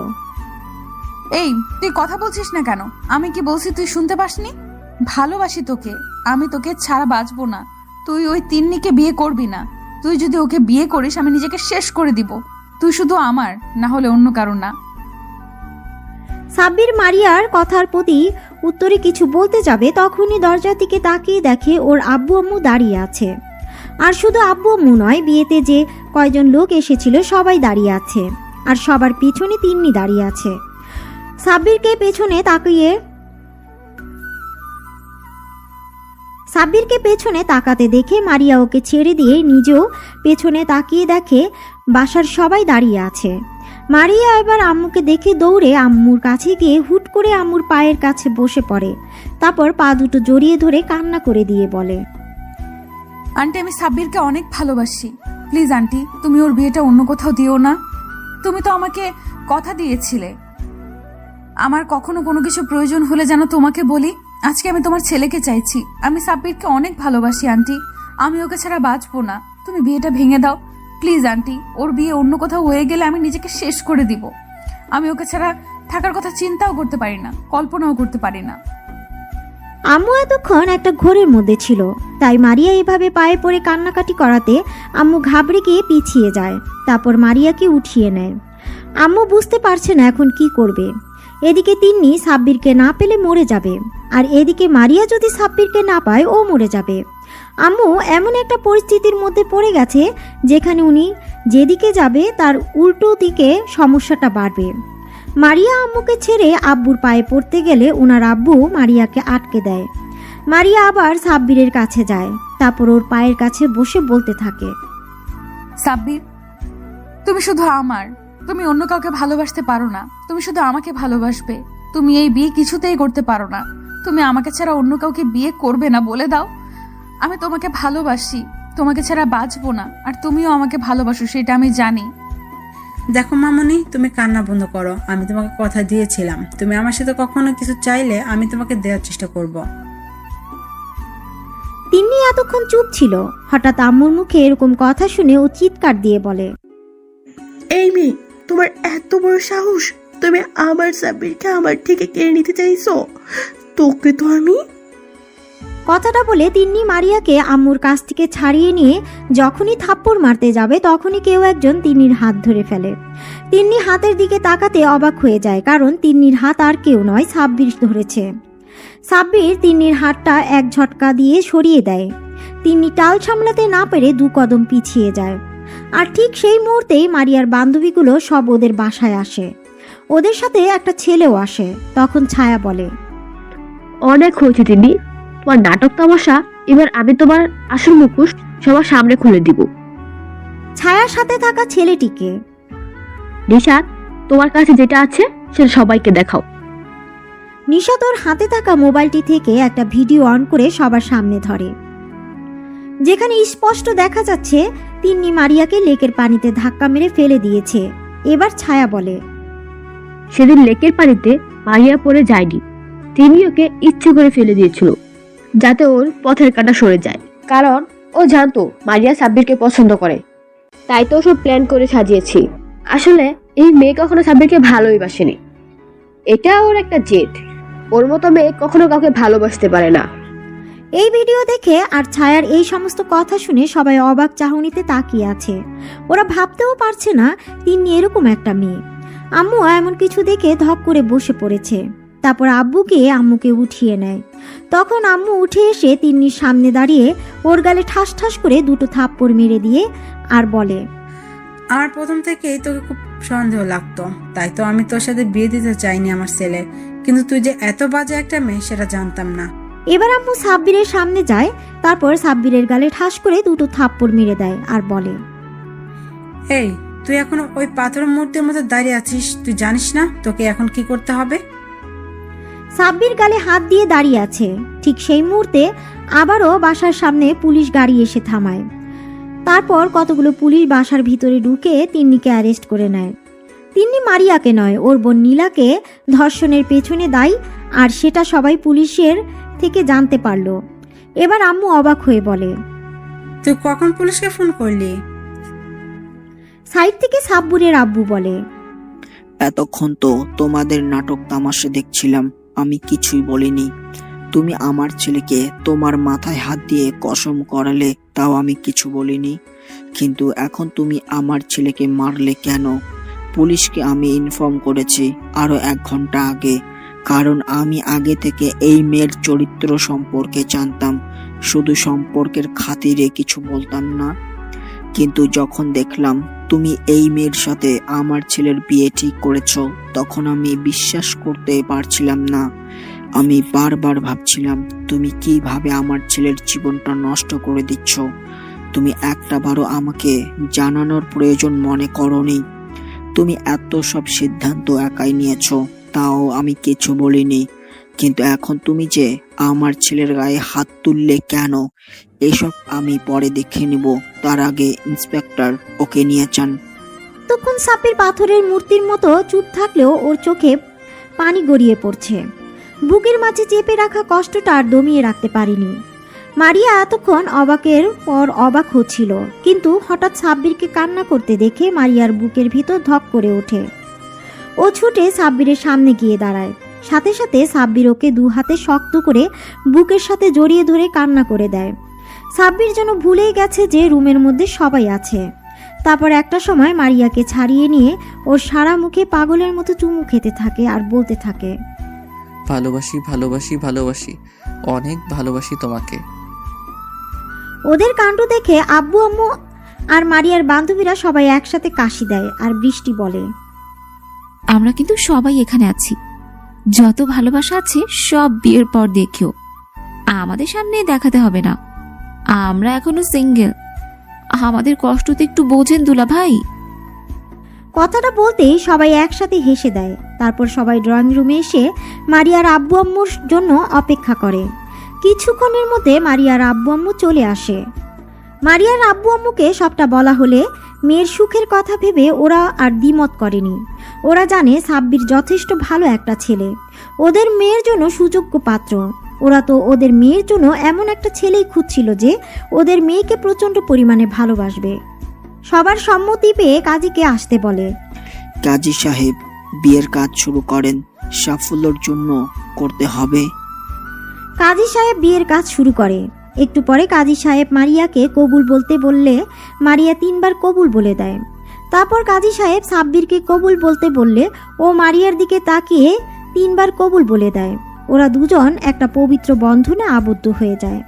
এই তুই কথা বলছিস না কেন? আমি কি বলছি তুই শুনতে পাসনি? ভালোবাসি তোকে, আমি তোকে ছাড়া বাঁচবো না। তুই ওই তিন্নিকে বিয়ে করবি না। তুই যদি ওকে বিয়ে করিস আমি নিজেকে শেষ করে দিব। তুই শুধু আমার, না হলে অন্য কারো না। সাব্বির মারিয়ার কথার প্রতি উত্তরে কিছু বলতে যাবে তখনই দরজার দিকে তাকিয়ে দেখে ওর আব্বু আম্মু দাঁড়িয়ে আছে। আর শুধু আব্বু আম্মু নয়, বিয়েতে যে কয়জন লোক এসেছিল সবাই দাঁড়িয়ে আছে, আর সবার পিছনে তিন্নি দাঁড়িয়ে আছে। সাব্বিরকে পেছনে তাকাতে দেখে মারিয়া ওকে ছেড়ে দিয়ে নিজেও পেছনে তাকিয়ে দেখে বাসার সবাই দাঁড়িয়ে আছে। মারিয়া এবার আম্মুকে দেখে দৌড়ে আম্মুর কাছে গিয়ে হুট করে আম্মুর পায়ের কাছে বসে পড়ে, তারপর পা দুটো জড়িয়ে ধরে কান্না করে দিয়ে বলে, আন্টি, আমি সাব্বিরকে অনেক ভালোবাসি। প্লিজ আন্টি, তুমি ওর বিয়েটা অন্য কোথাও দিও না। তুমি তো আমাকে কথা দিয়েছিলে আমার কখনো কোনো কিছু প্রয়োজন হলে যেন তোমাকে বলি। আজকে আমি তোমার ছেলেকে চাইছি। আমি সাব্বিরকে অনেক ভালোবাসি আন্টি, আমি ওকে ছাড়া বাঁচবো না। তুমি বিয়েটা ভেঙে দাও প্লিজ আন্টি। ওর বিয়ে অন্য কোথাও হয়ে গেলে আমি নিজেকে শেষ করে দিব। আমি ওকে ছাড়া থাকার কথা চিন্তাও করতে পারি না, কল্পনাও করতে পারি না। আম্মু এতক্ষণ একটা ঘোরের মধ্যে ছিল, তাই মারিয়া এভাবে পায়ে পড়ে কান্নাকাটি করাতে আম্মু ঘাবড়ে গিয়ে পিছিয়ে যায়, তারপর মারিয়াকে উঠিয়ে নেয়। আম্মু বুঝতে পারছে না এখন কি করবে। এদিকে তিন্নি সাব্বিরকে না পেলে মরে যাবে, আর এদিকে মারিয়া যদি সাব্বিরকে না পায় ও মরে যাবে। আম্মু এমন একটা পরিস্থিতির মধ্যে পড়ে গেছে যেখানে উনি যেদিকে যাবে তার উল্টো দিকে সমস্যাটা বাড়বে। মারিয়া আম্মুকে ছেড়ে আব্বুর পায়ে পড়তে গেলে ওনার আব্বু মারিয়াকে আটকে দেয়। মারিয়া আবার সাব্বিরের কাছে যায়, তারপর ওর পায়ের কাছে বসে বলতে থাকে, সাব্বির, তুমি শুধু আমার, তুমি অন্য কাউকে ভালোবাসতে পারো না। তুমি শুধু আমাকে ভালোবাসবে। তুমি এই বিয়ে কিছুতেই করতে পারো না। তুমি আমাকে ছাড়া অন্য কাউকে বিয়ে করবে না, বলে দাও। আমি তোমাকে ভালোবাসি, তোমাকে ছাড়া বাঁচবো না। আর তুমিও আমাকে ভালোবাসো, সেটা আমি জানি। দেখো মামনি, তুমি কান্না বন্ধ করো। আমি তোমাকে কথা দিয়েছিলাম, তুমি আমার সাথে কখনো কিছু চাইলে আমি তোমাকে দেওয়ার চেষ্টা করব। তিন্নি এতক্ষণ চুপ ছিল, হঠাৎ আম্মুর মুখে এরকম কথা শুনে ও চিৎকার দিয়ে বলে, এই মেয়ে, তোমার এত বড় সাহস! তুমি আমার সাব্বিরকে আমার থেকে কেড়ে নিতে চাইছো? তোকে তো আমি। কথাটা বলে তিন্নি মারিয়াকে আম্মুর কাছ থেকে ছাড়িয়ে নিয়ে যখনই থাপ্পড় মারতে যাবে তখনই কেউ একজন তিন্নির হাত ধরে ফেলে। তিন্নি হাতের দিকে তাকাতে অবাক হয়ে যায়, কারণ তিন্নির হাত আর কেউ নয়, সাব্বির ধরেছে। সাব্বির তিন্নির হাতটা এক ঝটকা দিয়ে সরিয়ে দেয়। তিন্নি টাল সামলাতে না পেরে 2 কদম পিছিয়ে যায়। আর ঠিক সেই মুহূর্তেই মারিয়ার বান্ধবীগুলো সব ওদের বাসায় আসে। ওদের সাথে একটা ছেলেও আসে। তখন ছায়া বলে, অনেক হয়েছে তিন্নি, তোমার নাটক তামাশা। এবার আমি তোমার আসল মুখোশ সবার সামনে খুলে দিব। ছায়ার সাথে থাকা ছেলেটিকে, নিশাত, তোমার কাছে যেটা আছে সেটা সবাইকে দেখাও। নিশাত ওর হাতে থাকা মোবাইলটি থেকে একটা ভিডিও অন করে সবার সামনে ধরে, যেখানে স্পষ্ট দেখা যাচ্ছে তিন্নি মারিয়াকে লেকের পানিতে ধাক্কা মেরে ফেলে দিয়েছে। এবার ছায়া বলে, সেদিন লেকের পানিতে মারিয়া পড়ে যায়নি, তিনি ওকে ইচ্ছে করে ফেলে দিয়েছিল যাতে ওর পথের কাঁটা সরে যায়। কারণ ও জানতো মারিয়া সাব্বিরকে পছন্দ করে, তাই তো সব প্ল্যান করে সাজিয়েছি। আসলে এই মেয়ে কখনো সাব্বিরকে ভালোই বাসেনি, এটা ওর একটা জেদ। ওর মতো মেয়ে কখনো কাউকে ভালোবাসতে পারে না। এই ভিডিও দেখে আর ছায়ার এই সমস্ত কথা শুনে সবাই অবাক চাহনিতে তাকিয়ে আছে। ওরা ভাবতেও পারছে না তিন্নি এরকম একটা মেয়ে। আম্মু এমন কিছু দেখে ধক করে বসে পড়েছে। তারপর আব্বুকে আম্মুকে উঠিয়ে নেয়। তখন আম্মু উঠে এসে তিন্নির সামনে দাঁড়িয়ে ওর গালে ঠাস ঠাস করে 2 থাপ্পড় মেরে দিয়ে আর বলে, আমার প্রথম থেকেই তোকে খুব সন্দেহ লাগতো, তাই তো আমি তোর সাথে বিয়ে দিতে চাইনি আমার ছেলের। কিন্তু তুই যে এত বাজে একটা মেয়ে সেটা জানতাম না। এবার আম্মু সাব্বিরের সামনে যায়, তারপর সাব্বিরের গালে ঠাস করে দুটো থাপ্পড় মেরে দেয় আর বলে, এই তুই এখনো ওই পাথর মূর্তির মধ্যে দাঁড়িয়ে আছিস? তুই জানিস না তোকে এখন কি করতে হবে? সাব্বির গালে হাত দিয়ে দাঁড়িয়ে আছে। ঠিক সেই মুহূর্তে আবারও বাসার সামনে পুলিশ গাড়ি এসে থামায়। তারপর কতগুলো পুলিশ বাসার ভিতরে ঢুকে তিন্নিকে অ্যারেস্ট করে নেয়। তিন্নি মারিয়াকে নয়, ওর বোন নীলাকে ধর্ষণের পেছনে দায়ী, আর সেটা সবাই পুলিশের থেকে জানতে পারলো। এবার আম্মু অবাক হয়ে বলে, তুই কখন পুলিশকে ফোন করলি? সাইড থেকে সাব্বুরের আব্বু বলে, এতক্ষণ তো তোমাদের নাটক তামাশা দেখছিলাম, আমি কিছুই বলিনি। তুমি আমার ছেলেকে তোমার মাথায় হাত দিয়ে কসম করালে, তাও আমি কিছু বলিনি। কিন্তু এখন তুমি আমার ছেলেকে মারলে কেন? পুলিশকে আমি ইনফর্ম করেছি আরো 1 ঘন্টা আগে, কারণ আমি আগে থেকে এই মেয়ের চরিত্র সম্পর্কে জানতাম। শুধু সম্পর্কের খাতিরে কিছু বলতাম না। কিন্তু যখন দেখলাম তুমি এই মেয়ের সাথে আমার ছেলের বিয়ে ঠিক করেছো, তখন আমি বিশ্বাস করতে পারছিলাম না। আমি বারবার ভাবছিলাম তুমি কিভাবে আমার ছেলের জীবনটা নষ্ট করে দিচ্ছ। তুমি একটাবারও আমাকে জানানোর প্রয়োজন মনে করোনি। তুমি এত সব সিদ্ধান্ত একাই নিয়েছো, তাও আমি কিছু বলিনি। কিন্তু এখন তুমি যে আমার ছেলের গায়ে হাত তুললে কেন, এসব আমি পরে দেখে নিব। তার আগে ইন্সপেক্টর ওকে নিয়ে যান। তখন সাপের পাথরের মূর্তির মতো চুপ থাকলেও ওর চোখে পানি গড়িয়ে পড়ছে। বুকের মাঝে চেপে রাখা কষ্টটা আর দমিয়ে রাখতে পারিনি। মারিয়া এতক্ষণ অবাকের পর অবাক হচ্ছিল, কিন্তু হঠাৎ সাব্বিরকে কান্না করতে দেখে মারিয়ার বুকের ভিতর ধক করে ওঠে। ও ছুটে সাব্বিরের সামনে গিয়ে দাঁড়ায়। সাথে সাথে সাব্বির ওকে 2 হাতে শক্ত করে বুকের সাথে জড়িয়ে ধরে কান্না করে দেয়। সাব্বির যেন ভুলেই গেছে যে রুমের মধ্যে সবাই আছে। তারপর একটা সময় মারিয়াকে ছাড়িয়ে নিয়ে ওর সারা মুখে পাগলের মতো চুমু খেতে থাকে আর বলতে থাকে, ভালোবাসি ভালোবাসি ভালোবাসি, অনেক ভালোবাসি তোমাকে। ওদের কাণ্ড দেখে আব্বু আম্মু আর মারিয়ার বান্ধবীরা সবাই একসাথে কাশি দেয়। আর বৃষ্টি বলে, আমরা কিন্তু সবাই এখানে আছি। যত ভালোবাসা আছে সব বিয়ের পর দেখিও, আমাদের সামনে দেখাতে হবে না। আমরা এখনো সিঙ্গেল, আমাদের কষ্ট তো একটু বোঝেন দুলা ভাই। কথাটা বলতেই সবাই একসাথে হেসে দেয়। তারপর সবাই ড্রয়িং রুমে এসে মারিয়ার আব্বু আম্মুর জন্য অপেক্ষা করে। কিছুক্ষণের মধ্যে মারিয়ার আব্বু আম্মু চলে আসে। মারিয়ার আব্বু আম্মুকে সবটা বলা হলে মেয়ের সুখের কথা ভেবে ওরা আর দ্বিমত করেনি। ওরা জানে সাব্বির যথেষ্ট ভালো একটা ছেলে, ওদের মেয়ের জন্য সুযোগ্য পাত্র। ওরা তো ওদের মেয়ের জন্য এমন একটা ছেলেই খুঁজছিল যে ওদের মেয়েকে প্রচণ্ড পরিমাণে ভালোবাসবে। সবার সম্মতি পেয়ে কাজীকে আসতে বলে। কাজী সাহেব, বিয়ের কাজ শুরু করেন, সাফল্যের জন্য করতে হবে। কাজী সাহেব বিয়ের কাজ শুরু করে। একটু পরে কাজী সাহেব মারিয়াকে কবুল বলতে বললে মারিয়া 3 বার কবুল বলে দেয়। তারপর কাজী সাহেব সাব্বিরকে কবুল বলতে বললে ও মারিয়ার দিকে তাকিয়ে 3 বার কবুল বলে দেয়। ওরা দুজন একটা পবিত্র বন্ধনে আবদ্ধ হয়ে যায়।